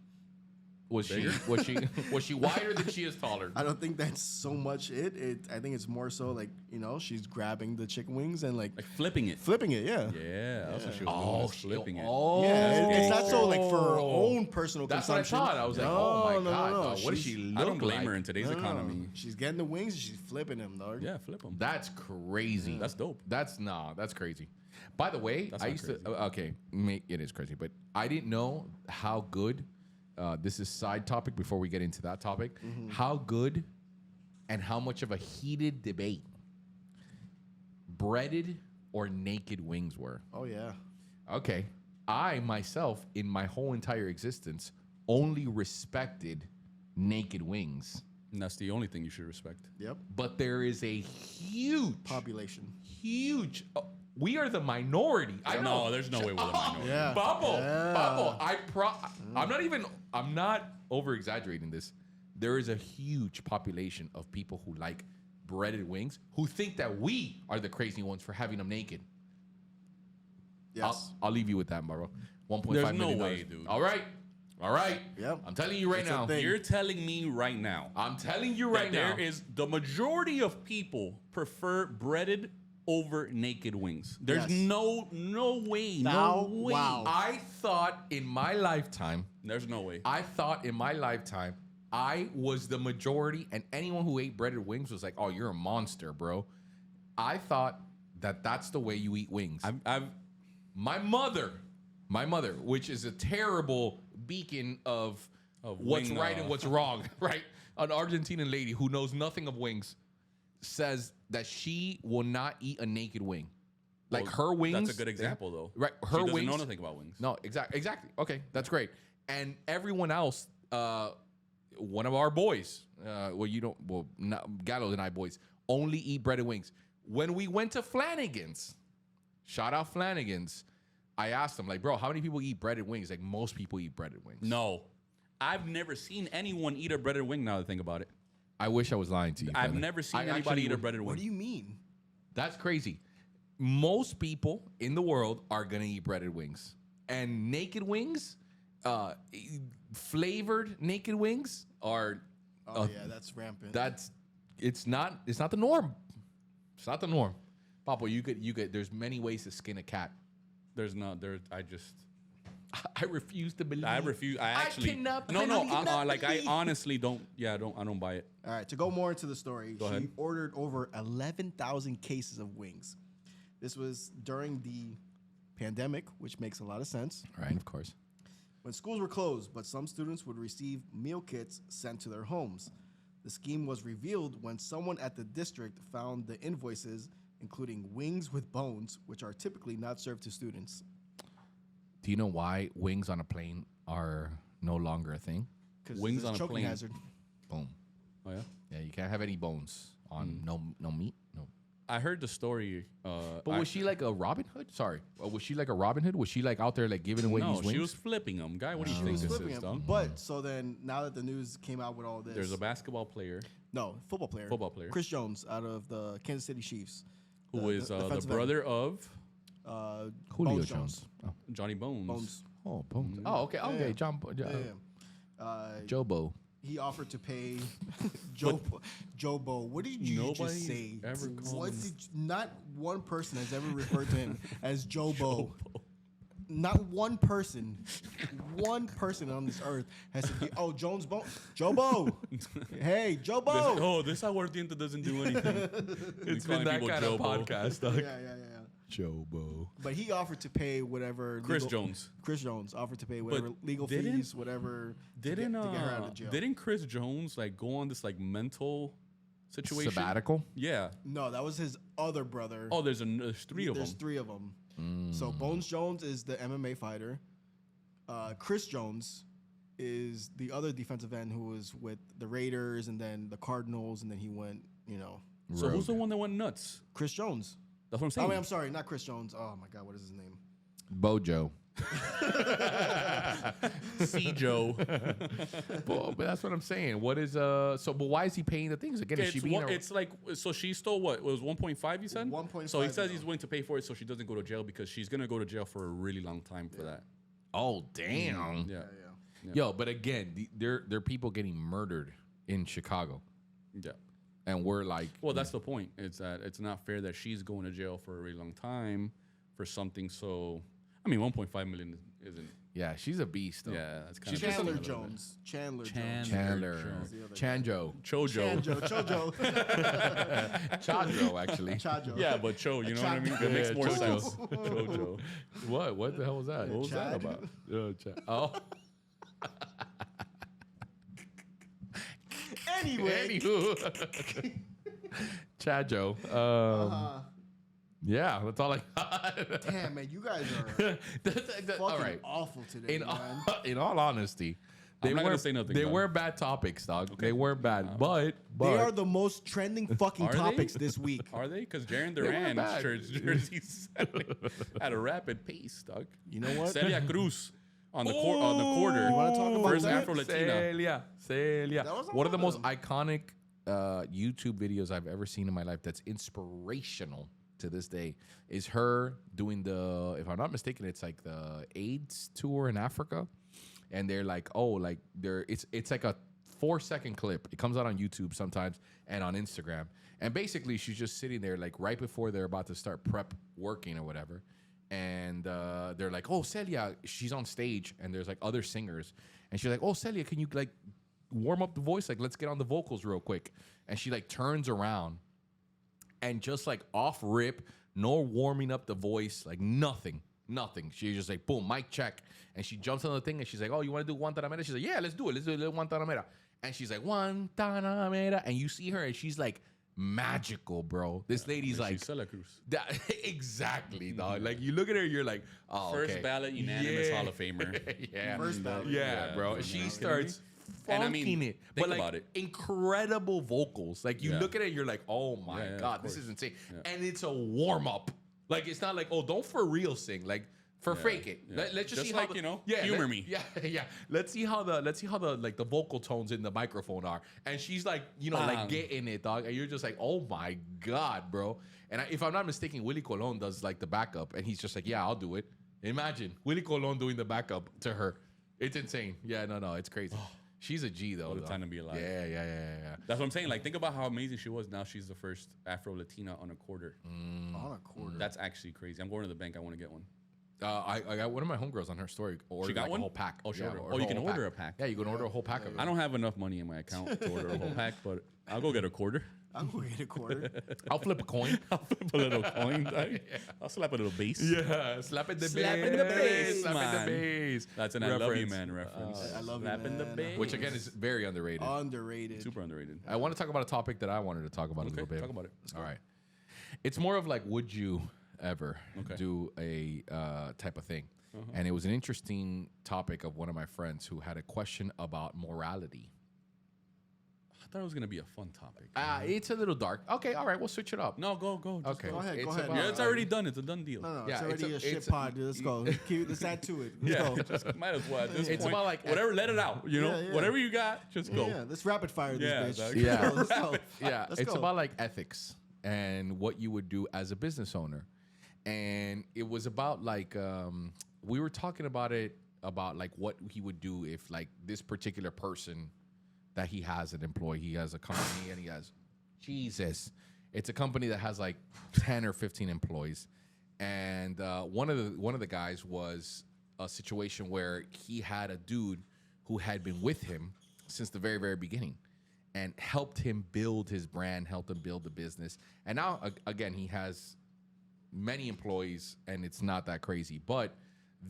Speaker 2: Was she wider than she is taller?
Speaker 3: I don't think that's so much I think it's more so like, she's grabbing the chicken wings and like
Speaker 1: flipping it.
Speaker 3: flipping it, yeah.
Speaker 1: Yeah, that's what she was doing. Was flipping it.
Speaker 2: Oh,
Speaker 3: Yeah, it's not so like for her own personal
Speaker 2: That's
Speaker 3: consumption.
Speaker 2: what I thought. I was like, oh my god, what does she look
Speaker 1: I don't blame
Speaker 2: like?
Speaker 1: her in today's economy.
Speaker 3: She's getting the wings and she's flipping them, dog.
Speaker 1: Yeah, flip them.
Speaker 2: That's crazy.
Speaker 1: That's dope.
Speaker 2: That's crazy. By the way,
Speaker 1: That's
Speaker 2: I
Speaker 1: not
Speaker 2: used
Speaker 1: crazy.
Speaker 2: to. Okay, it is crazy, but I didn't know how good. This is side topic before we get into that topic. How good and how much of a heated debate breaded or naked wings were.
Speaker 3: Oh yeah.
Speaker 2: Okay, I myself in my whole entire existence only respected naked wings.
Speaker 1: And that's the only thing you should respect.
Speaker 3: Yep.
Speaker 2: But there is a huge
Speaker 3: Population.
Speaker 2: huge. We are the minority. I know.
Speaker 1: No, there's no way we're the minority.
Speaker 3: Yeah.
Speaker 2: Bubble. I'm not over exaggerating this. There is a huge population of people who like breaded wings who think that we are the crazy ones for having them naked.
Speaker 3: Yes.
Speaker 2: I'll leave you with that, bro. $1.5
Speaker 1: There's
Speaker 2: million.
Speaker 1: no way, dude.
Speaker 2: All right.
Speaker 3: Yep.
Speaker 2: I'm telling you right
Speaker 3: It's a
Speaker 2: now.
Speaker 3: thing.
Speaker 1: You're telling me right now
Speaker 2: I'm telling you
Speaker 1: that
Speaker 2: right now.
Speaker 1: there is the majority of people prefer breaded over naked wings. There's
Speaker 3: Yes.
Speaker 1: no way,
Speaker 3: Now,
Speaker 1: no way.
Speaker 3: wow.
Speaker 2: I thought in my lifetime.
Speaker 1: There's no way.
Speaker 2: I was the majority, and anyone who ate breaded wings was like, "Oh, you're a monster, bro." I thought that that's the way you eat wings. My mother, which is a terrible beacon of what's
Speaker 1: wing,
Speaker 2: right and what's wrong, right? An Argentinian lady who knows nothing of wings says that she will not eat a naked wing. Like
Speaker 1: Well,
Speaker 2: her wings.
Speaker 1: That's a good example, though.
Speaker 2: Right,
Speaker 1: She
Speaker 2: her
Speaker 1: doesn't
Speaker 2: wings.
Speaker 1: know nothing about wings.
Speaker 2: No, exactly. Okay, that's great. And everyone else, one of our boys, Galo and I boys, only eat breaded wings. When we went to Flanagan's, shout out Flanagan's, I asked them, like, bro, how many people eat breaded wings? Like, most people eat breaded wings.
Speaker 1: No. I've never seen anyone eat a breaded wing now that I think about it.
Speaker 2: I wish I was lying to you.
Speaker 1: I've
Speaker 2: brother.
Speaker 1: never seen
Speaker 2: I
Speaker 1: anybody
Speaker 2: actually
Speaker 1: eat a
Speaker 2: would-
Speaker 1: breaded
Speaker 3: What
Speaker 1: wing.
Speaker 3: do you mean?
Speaker 2: That's crazy. Most people in the world are gonna eat breaded wings, and naked wings, flavored naked wings are.
Speaker 3: Oh yeah, that's rampant.
Speaker 2: It's not the norm. It's not the norm. Papa, you could. There's many ways to skin a cat.
Speaker 1: There's not.
Speaker 2: I refuse to believe.
Speaker 1: I refuse. I actually.
Speaker 2: cannot
Speaker 1: No.
Speaker 2: believe.
Speaker 1: I honestly don't. Yeah, I don't buy it.
Speaker 3: All right, to go more into the story, she
Speaker 1: ahead.
Speaker 3: ordered over 11,000 cases of wings. This was during the pandemic, which makes a lot of sense.
Speaker 2: Right, of course.
Speaker 3: When schools were closed, but some students would receive meal kits sent to their homes. The scheme was revealed when someone at the district found the invoices, including wings with bones, which are typically not served to students.
Speaker 2: Do you know why wings on a plane are no longer a thing?
Speaker 3: Because
Speaker 1: Wings
Speaker 3: it's
Speaker 1: on a
Speaker 3: choking
Speaker 1: plane.
Speaker 3: hazard.
Speaker 2: Boom.
Speaker 1: Oh yeah.
Speaker 2: Yeah, you can't have any bones on no meat. No.
Speaker 1: I heard the story.
Speaker 2: But was she like a Robin Hood? Sorry, was she like a Robin Hood? Was she like out there like giving away
Speaker 1: No,
Speaker 2: these wings?
Speaker 1: she was flipping them. Guy, what do you
Speaker 3: She
Speaker 1: think
Speaker 3: was
Speaker 1: this
Speaker 3: flipping
Speaker 1: is,
Speaker 3: it.
Speaker 1: dog?
Speaker 3: But so then, now that the news came out with all this,
Speaker 1: There's a basketball player
Speaker 3: football player, Chris Jones out of the Kansas City Chiefs,
Speaker 1: who is the
Speaker 3: defensive
Speaker 1: brother of
Speaker 3: end.
Speaker 2: Julio
Speaker 3: Bones
Speaker 2: Jones. Oh.
Speaker 1: Johnny Bones.
Speaker 3: Bones.
Speaker 2: Oh, Bones. Oh, okay. Okay,
Speaker 3: Yeah.
Speaker 2: John.
Speaker 3: Yeah.
Speaker 2: Jobo.
Speaker 3: He offered to pay Jobo. What did you
Speaker 1: Nobody's
Speaker 3: just say?
Speaker 1: ever called
Speaker 3: What
Speaker 1: him-
Speaker 3: did not one person has ever referred to him as Jobo. Not one person on this earth has said, "Oh, Jones Bone, Jobo, hey, Jobo."
Speaker 1: This aguardiente doesn't do anything.
Speaker 2: It's
Speaker 1: We
Speaker 2: been
Speaker 1: calling
Speaker 2: that
Speaker 1: people
Speaker 2: kind of
Speaker 1: Jobo.
Speaker 2: podcast, dog.
Speaker 3: Yeah.
Speaker 2: Jobo.
Speaker 3: But he offered to pay whatever.
Speaker 1: Chris Jones.
Speaker 3: Chris Jones offered to pay whatever legal
Speaker 1: didn't-
Speaker 3: fees, whatever to get her out of jail.
Speaker 1: Didn't Chris Jones like go on this like mental situation?
Speaker 2: Sabbatical.
Speaker 1: Yeah.
Speaker 3: No, that was his other brother.
Speaker 1: Oh, there's three of them.
Speaker 3: There's three of them. So Bones Jones is the MMA fighter. Chris Jones is the other defensive end who was with the Raiders and then the Cardinals, and then he went,
Speaker 1: So who's the one that went nuts?
Speaker 3: Chris Jones.
Speaker 1: That's what I'm saying.
Speaker 3: I mean, I'm sorry, not Chris Jones. Oh my God, what is his name?
Speaker 2: Bojo.
Speaker 1: C. Joe.
Speaker 2: But that's what I'm saying. What is But why is he paying the things again? Is she being
Speaker 1: It's like so she stole what? It was 1.5. You said
Speaker 3: 1.5
Speaker 1: So he says
Speaker 3: now.
Speaker 1: he's willing to pay for it so she doesn't go to jail because she's gonna go to jail for a really long time for that.
Speaker 2: Oh damn.
Speaker 1: Yeah.
Speaker 2: Yo, but again, there are people getting murdered in Chicago.
Speaker 1: Yeah.
Speaker 2: And we're like...
Speaker 1: Well, that's the point. It's that it's not fair that she's going to jail for a really long time for something so... I mean, 1.5 million isn't...
Speaker 2: Yeah, she's a beast, though.
Speaker 1: Yeah, that's kind of...
Speaker 3: Chandler Jones. Chandler.
Speaker 2: Chanjo.
Speaker 1: Chojo.
Speaker 3: Chojo.
Speaker 2: Chadro, actually.
Speaker 3: Chajo.
Speaker 1: Yeah, but Cho, you know what I mean? That makes more
Speaker 2: Chojo.
Speaker 1: sense. Chojo.
Speaker 2: What the hell was that?
Speaker 1: What was that
Speaker 3: Chad?
Speaker 1: about?
Speaker 2: Oh.
Speaker 3: Anyway.
Speaker 2: Anywho. Chajo. Yeah, that's all I got.
Speaker 3: Damn, man, you guys are
Speaker 2: All
Speaker 3: fucking
Speaker 2: right.
Speaker 3: awful today, man.
Speaker 2: In all honesty,
Speaker 1: I'm not gonna say nothing,
Speaker 2: They
Speaker 1: dog.
Speaker 2: were bad topics, dog. They were bad, but
Speaker 3: They are the most trending fucking
Speaker 1: Are they?
Speaker 3: topics this week.
Speaker 1: Are they? Because Jaren
Speaker 2: were
Speaker 1: Duran's
Speaker 2: bad.
Speaker 1: jerseys at a rapid pace, dog.
Speaker 3: You know what?
Speaker 1: Celia Cruz on the quarter.
Speaker 3: You wanna talk about
Speaker 1: First
Speaker 3: that?
Speaker 1: Afro-Latina.
Speaker 2: Celia.
Speaker 3: That was
Speaker 2: One of the most
Speaker 3: awesome.
Speaker 2: iconic YouTube videos I've ever seen in my life that's inspirational to this day is her doing the, if I'm not mistaken, it's like the AIDS tour in Africa. And they're like, it's like a 4-second clip. It comes out on YouTube sometimes and on Instagram. And basically she's just sitting there like right before they're about to start prep working or whatever. And they're like, oh, Celia, she's on stage and there's like other singers. And she's like, oh, Celia, can you like warm up the voice? Like, let's get on the vocals real quick. And she like turns around and just like off rip, no warming up the voice, like nothing. She's just like, boom, mic check. And she jumps on the thing and she's like, oh, you want to do Guantanamera? She's like, yeah, let's do it. Let's do Guantanamera. And she's like, Guantanamera. And you see her and she's like magical, bro. This lady's like...
Speaker 1: She's Celia Cruz.
Speaker 2: Exactly, dog. Like, you look at her, you're like, oh,
Speaker 1: First
Speaker 2: okay.
Speaker 1: ballot unanimous Hall of Famer.
Speaker 2: Yeah.
Speaker 3: First ballot.
Speaker 2: Yeah, bro.
Speaker 1: Yeah,
Speaker 2: She
Speaker 1: man.
Speaker 2: starts
Speaker 1: And I
Speaker 2: funking
Speaker 1: mean,
Speaker 2: it.
Speaker 1: think
Speaker 2: But like
Speaker 1: about it.
Speaker 2: incredible vocals. Like you
Speaker 1: Yeah.
Speaker 2: look at it, you're like, oh my
Speaker 1: Yeah,
Speaker 2: God,
Speaker 1: of
Speaker 2: this
Speaker 1: course.
Speaker 2: is insane.
Speaker 1: Yeah.
Speaker 2: And it's a warm up. Like it's not like, oh, don't for real sing. Like for fake it.
Speaker 1: Yeah.
Speaker 2: Let's just
Speaker 1: Just
Speaker 2: see
Speaker 1: like,
Speaker 2: how
Speaker 1: you know, humor me.
Speaker 2: Yeah. Let's see how the like the vocal tones in the microphone are. And she's like, you know, like
Speaker 1: Bang.
Speaker 2: getting it, dog. And you're just like, oh my God, bro. And if I'm not mistaken, Willie Colon does like the backup, and he's just like, yeah, I'll do it. Imagine Willie Colon doing the backup to her. It's insane. Yeah, no, it's crazy. She's a G though.
Speaker 1: What a
Speaker 2: though.
Speaker 1: time to be alive.
Speaker 2: Yeah.
Speaker 1: That's what I'm saying. Like, think about how amazing she was. Now she's the first Afro-Latina on a quarter.
Speaker 3: On a quarter.
Speaker 1: That's actually crazy. I'm going to the bank. I want to get one.
Speaker 2: I got one of my homegirls on her story. Ordered
Speaker 1: got
Speaker 2: like
Speaker 1: one?
Speaker 2: a whole pack.
Speaker 1: Oh, she
Speaker 2: Yeah,
Speaker 1: ordered-
Speaker 2: ordered
Speaker 1: oh, you
Speaker 2: a
Speaker 1: can
Speaker 2: whole
Speaker 1: order a pack.
Speaker 2: Yeah, you can order a whole pack of it.
Speaker 1: I don't have enough money in my account to order a whole pack, but I'll go get a quarter.
Speaker 3: I'm going to get a quarter.
Speaker 2: I'll flip a coin.
Speaker 1: I'll flip a little coin. Dog. I'll slap a little bass.
Speaker 2: Yeah, slap in the
Speaker 1: Slap
Speaker 2: bass.
Speaker 1: in the bass,
Speaker 2: Slap in
Speaker 1: man.
Speaker 2: the bass.
Speaker 1: That's an I love you, man reference.
Speaker 3: I love you,
Speaker 1: Slap in the
Speaker 3: man.
Speaker 1: bass.
Speaker 2: Which again is very underrated.
Speaker 3: Underrated.
Speaker 1: super underrated.
Speaker 2: I want to talk about a topic that I wanted to talk about a little bit.
Speaker 1: talk about it.
Speaker 2: All right. It's more of like, would you ever
Speaker 1: Okay.
Speaker 2: do a type of thing? And it was an interesting topic of one of my friends who had a question about morality.
Speaker 1: I thought it was gonna be a fun topic.
Speaker 2: It's a little dark. Okay, all right, we'll switch it up.
Speaker 1: No, go. Just
Speaker 2: Okay.
Speaker 3: Go ahead, go
Speaker 2: It's
Speaker 3: ahead.
Speaker 2: about-
Speaker 1: Yeah, it's already done. It's a done deal.
Speaker 3: No,
Speaker 2: Yeah,
Speaker 3: it's already
Speaker 2: it's
Speaker 3: a
Speaker 2: a-
Speaker 3: shit
Speaker 2: it's-
Speaker 3: pod. Let's go. Let's add to it. Let's
Speaker 1: Yeah,
Speaker 3: go.
Speaker 1: just might as well at this
Speaker 2: It's
Speaker 1: point.
Speaker 2: about, like,
Speaker 1: whatever, let it out. You know,
Speaker 3: Yeah.
Speaker 1: whatever you got, just go.
Speaker 3: Yeah, let's rapid fire
Speaker 1: Yeah,
Speaker 3: this
Speaker 1: dog.
Speaker 3: bitch.
Speaker 2: Yeah.
Speaker 3: Let's go.
Speaker 2: Yeah,
Speaker 3: Let's
Speaker 2: it's
Speaker 3: go.
Speaker 2: about like ethics and what you would do as a business owner. And it was about like we were talking about it about like what he would do if like this particular person that he has an employee, he has a company and he has it's a company that has like 10 or 15 employees. And one of the guys was a situation where he had a dude who had been with him since the very, very beginning and helped him build his brand, helped him build the business. And now, again, he has many employees and it's not that crazy. But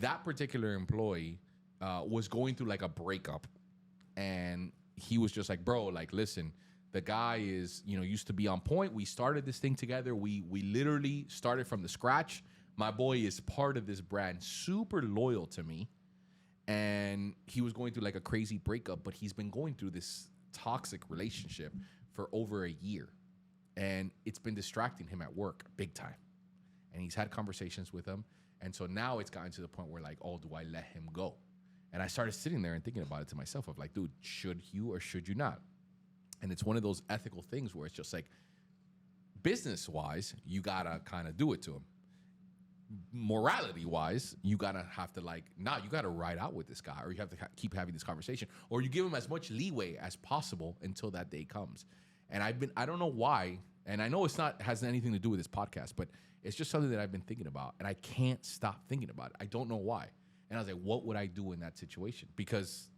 Speaker 2: that particular employee was going through like a breakup. And he was just like, bro, like, listen, the guy is, used to be on point. We started this thing together. We literally started from the scratch. My boy is part of this brand, super loyal to me. And he was going through like a crazy breakup, but he's been going through this toxic relationship for over a year. And it's been distracting him at work big time. And he's had conversations with him. And so now it's gotten to the point where like, oh, do I let him go? And I started sitting there and thinking about it to myself of like, dude, should you or should you not? And it's one of those ethical things where it's just like, business-wise, you gotta kind of do it to him. morality wise, you gotta have to like, you gotta ride out with this guy, or you have to keep having this conversation, or you give him as much leeway as possible until that day comes. And I don't know why, and I know has anything to do with this podcast, but it's just something that I've been thinking about, and I can't stop thinking about it. I don't know why. And I was like, what would I do in that situation? Because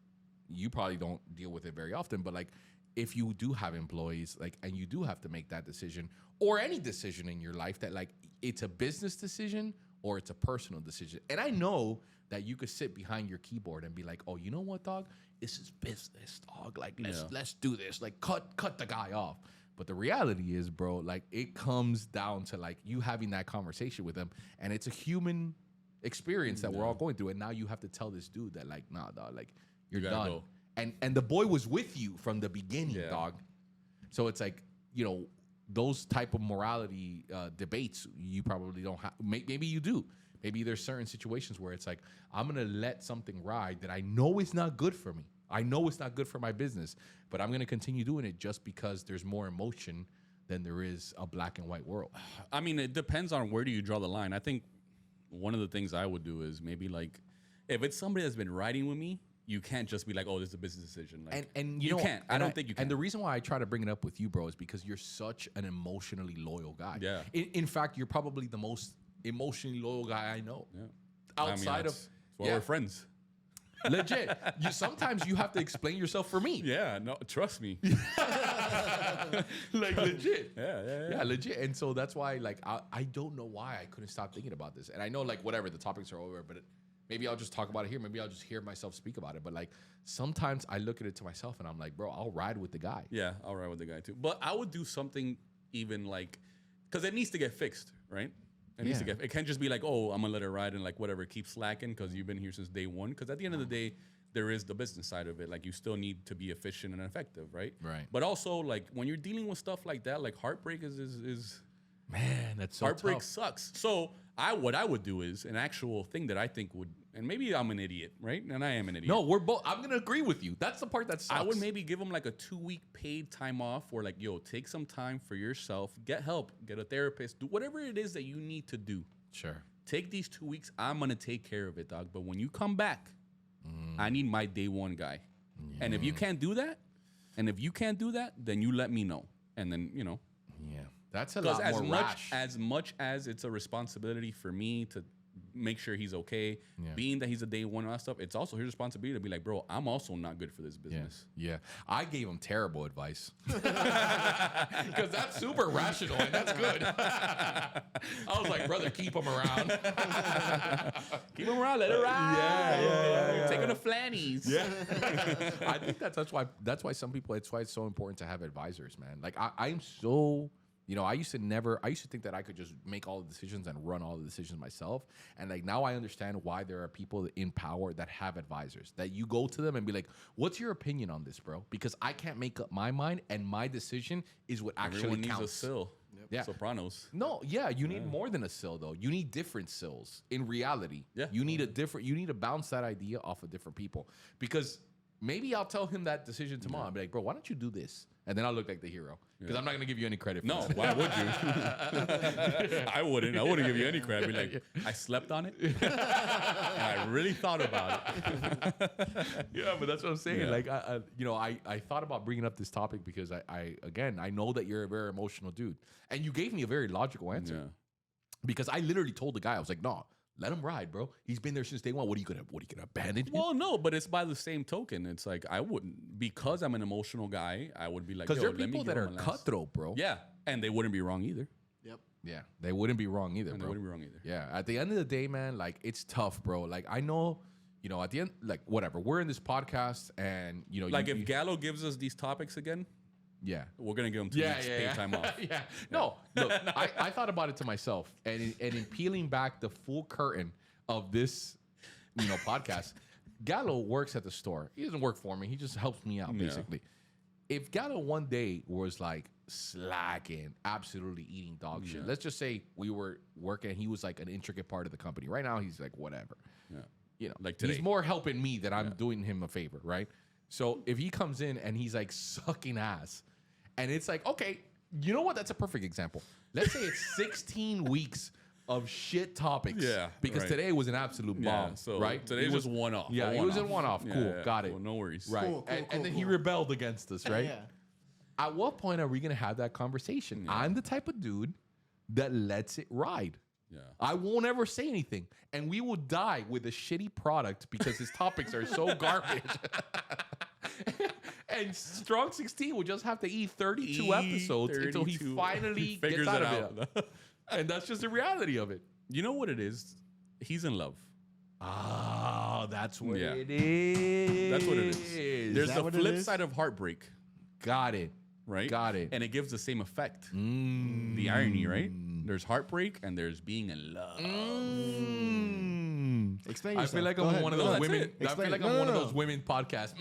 Speaker 2: you probably don't deal with it very often, but like, if you do have employees, like, and you do have to make that decision, or any decision in your life that like it's a business decision or it's a personal decision. And I know that you could sit behind your keyboard and be like, oh, you know what, dog? This is business, dog. Like, let's do this. Like, cut the guy off. But the reality is, bro, like, it comes down to like you having that conversation with them, and it's a human experience that we're all going through. And now you have to tell this dude that, like, nah, dog, like, you're done. Go. And the boy was with you from the beginning, dog. So it's like, you know, those type of morality debates, you probably don't have. Maybe you do. Maybe there's certain situations where it's like, I'm going to let something ride that I know is not good for me. I know it's not good for my business, but I'm going to continue doing it just because there's more emotion than there is a black and white world.
Speaker 1: I mean, it depends on where do you draw the line. I think one of the things I would do is maybe like, if it's somebody that's been riding with me, you can't just be like, oh, this is a business decision. Like,
Speaker 2: and
Speaker 1: you can't. I don't think you can.
Speaker 2: And the reason why I try to bring it up with you, bro, is because you're such an emotionally loyal guy.
Speaker 1: Yeah.
Speaker 2: In fact, you're probably the most emotionally loyal guy I know.
Speaker 1: Yeah.
Speaker 2: Outside
Speaker 1: that's why we're friends.
Speaker 2: Legit. Sometimes you have to explain yourself for me.
Speaker 1: Yeah. No, trust me.
Speaker 2: Like legit.
Speaker 1: Yeah,
Speaker 2: legit. And so that's why, like, I don't know why I couldn't stop thinking about this. And I know, like, whatever, the topics are over, but maybe I'll just talk about it here. Maybe I'll just hear myself speak about it. But like, sometimes I look at it to myself and I'm like, bro, I'll ride with the guy.
Speaker 1: Yeah, I'll ride with the guy too. But I would do something even like, because it needs to get fixed, right? It can't just be like, oh, I'm gonna let it ride and like whatever, keep slacking because you've been here since day one. Because at the end of the day, there is the business side of it. Like, you still need to be efficient and effective, right?
Speaker 2: Right.
Speaker 1: But also, like, when you're dealing with stuff like that, like heartbreak is
Speaker 2: man, that's so
Speaker 1: heartbreak
Speaker 2: tough.
Speaker 1: sucks. So what I would do is an actual thing that I think would, and maybe I'm an idiot, right? And I am an idiot.
Speaker 2: No, we're both. I'm gonna agree with you. That's the part that sucks.
Speaker 1: I would maybe give them like a 2-week paid time off, or like, yo, take some time for yourself, get help, get a therapist, do whatever it is that you need to do.
Speaker 2: Sure.
Speaker 1: Take these 2 weeks. I'm gonna take care of it, dog. But when you come back, I need my day one guy. Yeah. And if you can't do that, then you let me know. And then, you know.
Speaker 2: Yeah. That's a lot more rash.
Speaker 1: As much as it's a responsibility for me to make sure he's okay, being that he's a day one and all that stuff, it's also his responsibility to be like, bro, I'm also not good for this business.
Speaker 2: Yeah. I gave him terrible advice. Because that's super rational and that's good. I was like, brother, keep him around.
Speaker 1: Keep him around, let it ride.
Speaker 2: Yeah.
Speaker 1: Take him to Flannies.
Speaker 2: Yeah. I think that's why some people, it's why it's so important to have advisors, man. Like, I'm so... You know, I used to think that I could just make all the decisions and run all the decisions myself. And like, now I understand why there are people in power that have advisors, that you go to them and be like, what's your opinion on this, bro? Because I can't make up my mind, and my decision is what actually
Speaker 1: Everyone
Speaker 2: counts.
Speaker 1: needs a sill. Yep.
Speaker 2: Yeah.
Speaker 1: Sopranos.
Speaker 2: No, yeah, you need more than a sill, though. You need different sills in reality.
Speaker 1: Yeah.
Speaker 2: You need to bounce that idea off of different people. Because maybe I'll tell him that decision tomorrow. I'll be like, bro, why don't you do this? And then I'll look like the hero. Because I'm not going to give you any credit for that.
Speaker 1: Why would you? I wouldn't. I wouldn't give you any credit. I'd be like, I slept on it. And I really thought about it.
Speaker 2: Yeah, but that's what I'm saying.
Speaker 1: Yeah.
Speaker 2: Like, I thought about bringing up this topic because I know that you're a very emotional dude. And you gave me a very logical answer.
Speaker 1: Yeah.
Speaker 2: Because I literally told the guy, I was like, no, let him ride, bro. He's been there since day one. What are you gonna abandon him?
Speaker 1: Well, no, but it's by the same token. It's like, I wouldn't, because I'm an emotional guy, I would be like,
Speaker 2: because there are
Speaker 1: let me
Speaker 2: people
Speaker 1: give
Speaker 2: that
Speaker 1: him
Speaker 2: are
Speaker 1: a last.
Speaker 2: cutthroat, bro.
Speaker 1: Yeah, and they wouldn't be wrong either.
Speaker 3: Yep.
Speaker 2: Yeah, they wouldn't be wrong either,
Speaker 1: And
Speaker 2: bro.
Speaker 1: they wouldn't be wrong either.
Speaker 2: Yeah, at the end of the day, man, like, it's tough, bro. Like, I know, you know, at the end, like, whatever. We're in this podcast, and you know,
Speaker 1: Like, if Galo gives us these topics again,
Speaker 2: yeah,
Speaker 1: we're gonna give him 2 weeks paid time off.
Speaker 2: Yeah. No, look, I thought about it to myself, and in peeling back the full curtain of this, you know, podcast, Galo works at the store. He doesn't work for me. He just helps me out, basically. If Galo one day was like slacking, absolutely eating dog shit. Let's just say we were working and he was like an intricate part of the company. Right now, he's like whatever.
Speaker 1: Yeah.
Speaker 2: You know,
Speaker 1: Like today.
Speaker 2: he's more helping me than I'm doing him a favor, right? So if he comes in and he's like sucking ass, and it's like, okay, you know what? That's a perfect example. Let's say it's 16 weeks of shit topics.
Speaker 1: Yeah,
Speaker 2: Because
Speaker 1: right.
Speaker 2: today was an absolute bomb.
Speaker 1: Yeah, so
Speaker 2: right?
Speaker 1: today's
Speaker 2: It was
Speaker 1: just one-off.
Speaker 2: Yeah, it was a one-off. Cool, got it.
Speaker 1: Well, no worries.
Speaker 2: Right.
Speaker 3: Cool,
Speaker 2: And then he
Speaker 3: cool.
Speaker 2: rebelled against us, right?
Speaker 3: Yeah.
Speaker 2: At what point are we going to have that conversation? I'm the type of dude that lets it ride.
Speaker 1: Yeah.
Speaker 2: I won't ever say anything. And we will die with a shitty product because his topics are so garbage. And Strong 16 will just have to eat 32 episodes until he
Speaker 1: 32.
Speaker 2: finally
Speaker 1: figures
Speaker 2: gets out
Speaker 1: it
Speaker 2: of it. And that's just the reality of it.
Speaker 1: You know what it is? He's in love.
Speaker 2: Oh, that's what
Speaker 1: Yeah.
Speaker 2: it is.
Speaker 1: That's what it is. There's
Speaker 3: that
Speaker 1: the
Speaker 3: what it
Speaker 1: flip
Speaker 3: is?
Speaker 1: side of heartbreak,
Speaker 2: Got it.
Speaker 1: right?
Speaker 2: Got it.
Speaker 1: And it gives the same effect. The irony, right? There's heartbreak and there's being in love.
Speaker 3: Explain
Speaker 2: I
Speaker 3: yourself.
Speaker 2: feel like
Speaker 3: Go
Speaker 2: I'm
Speaker 3: ahead.
Speaker 2: one of
Speaker 3: No,
Speaker 2: those
Speaker 3: that's
Speaker 2: women.
Speaker 3: it.
Speaker 2: I feel
Speaker 3: Explain
Speaker 2: like
Speaker 3: it.
Speaker 2: I'm
Speaker 3: No,
Speaker 2: one
Speaker 3: no,
Speaker 2: of
Speaker 3: no.
Speaker 2: those women podcasts.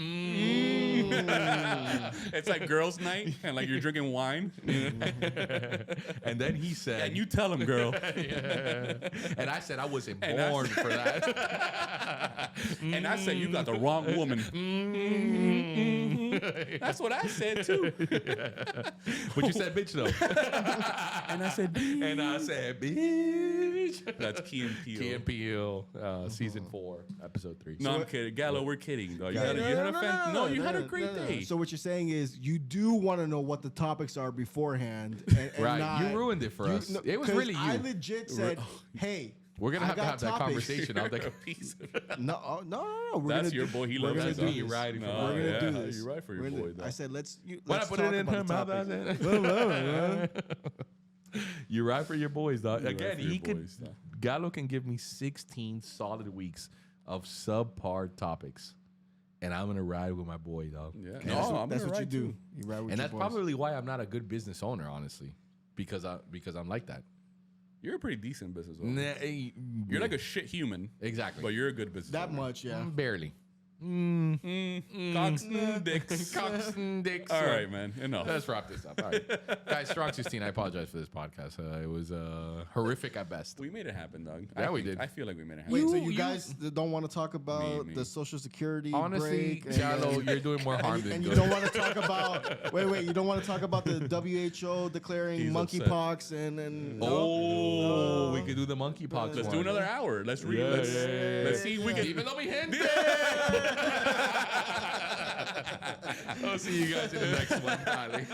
Speaker 1: It's like girls' night and like you're drinking wine.
Speaker 2: And then he said,
Speaker 1: And you tell him, girl.
Speaker 2: and I said I wasn't
Speaker 1: And I
Speaker 2: born for that.
Speaker 1: And I said, you got the wrong woman. That's what I said too.
Speaker 2: But you said bitch though.
Speaker 1: And I said,
Speaker 2: And I said bitch.
Speaker 1: that's Key and Peele.
Speaker 2: Key and Peele, season 4, episode 3.
Speaker 1: No, I'm kidding. Gallo, we're kidding, though. You
Speaker 3: Yeah,
Speaker 1: had a great day.
Speaker 3: So what you're saying is you do want to know what the topics are beforehand, and
Speaker 2: Right,
Speaker 3: not-
Speaker 2: you ruined it for us. It was
Speaker 3: 'cause
Speaker 2: really you.
Speaker 3: I legit said, "Hey,
Speaker 2: We're gonna
Speaker 3: I
Speaker 2: have to
Speaker 3: got
Speaker 2: have that
Speaker 3: topics."
Speaker 2: conversation. I'll take
Speaker 1: a piece of
Speaker 3: No. We're
Speaker 1: That's
Speaker 3: gonna
Speaker 1: your
Speaker 3: do-
Speaker 1: boy. He
Speaker 3: we're
Speaker 1: loves
Speaker 3: gonna
Speaker 1: his
Speaker 3: do
Speaker 1: dog.
Speaker 2: You
Speaker 3: this.
Speaker 2: right for
Speaker 1: No,
Speaker 3: We're gonna
Speaker 1: yeah,
Speaker 3: do this.
Speaker 1: You're right for your
Speaker 3: We're gonna-
Speaker 1: boy, though.
Speaker 3: I said, let's
Speaker 2: When I
Speaker 3: let's
Speaker 2: put
Speaker 3: talk
Speaker 2: it in
Speaker 3: about
Speaker 2: her
Speaker 3: the
Speaker 2: mouth,
Speaker 3: topics.
Speaker 2: You're right for your boys, dog.
Speaker 1: You're right
Speaker 2: Again,
Speaker 1: for your
Speaker 2: he could.
Speaker 1: boys, dog.
Speaker 2: Gallo can give me 16 solid weeks of subpar topics, and I'm gonna ride with my boy, dog.
Speaker 1: Yeah.
Speaker 3: That's
Speaker 1: No,
Speaker 3: what,
Speaker 1: I'm
Speaker 3: that's
Speaker 1: gonna
Speaker 3: what you
Speaker 1: ride
Speaker 3: do.
Speaker 1: too.
Speaker 3: You ride with
Speaker 2: And
Speaker 3: your
Speaker 2: that's
Speaker 3: boys.
Speaker 2: probably why I'm not a good business owner, honestly, because I'm like that.
Speaker 1: You're a pretty decent business owner. You're like a shit human,
Speaker 2: exactly,
Speaker 1: but you're a good business
Speaker 3: that
Speaker 1: owner.
Speaker 3: much, yeah.
Speaker 2: barely.
Speaker 1: Cocks and dicks.
Speaker 2: Cocks and dicks.
Speaker 1: All right, man. Enough.
Speaker 2: Let's wrap this up. All right, guys. Strong 16. I apologize for this podcast. It was horrific at best.
Speaker 1: We made it happen, dog.
Speaker 2: Yeah, we did.
Speaker 1: I feel like we made it happen.
Speaker 3: Wait, so
Speaker 2: You-
Speaker 3: you guys don't want to talk about
Speaker 1: Me.
Speaker 3: the Social Security
Speaker 2: Honestly,
Speaker 3: break?
Speaker 2: Gallo, you're doing more harm than
Speaker 3: and you
Speaker 2: good.
Speaker 3: don't want to talk about wait, you don't want to talk about the WHO declaring
Speaker 1: He's
Speaker 3: monkeypox and
Speaker 2: Oh, we could do the monkeypox.
Speaker 1: Let's
Speaker 2: one.
Speaker 1: do another hour. Let's read.
Speaker 2: Yeah,
Speaker 1: let's
Speaker 2: yeah,
Speaker 1: let's see if we can.
Speaker 2: Even though we hint. I'll see you guys in the next one. Bye.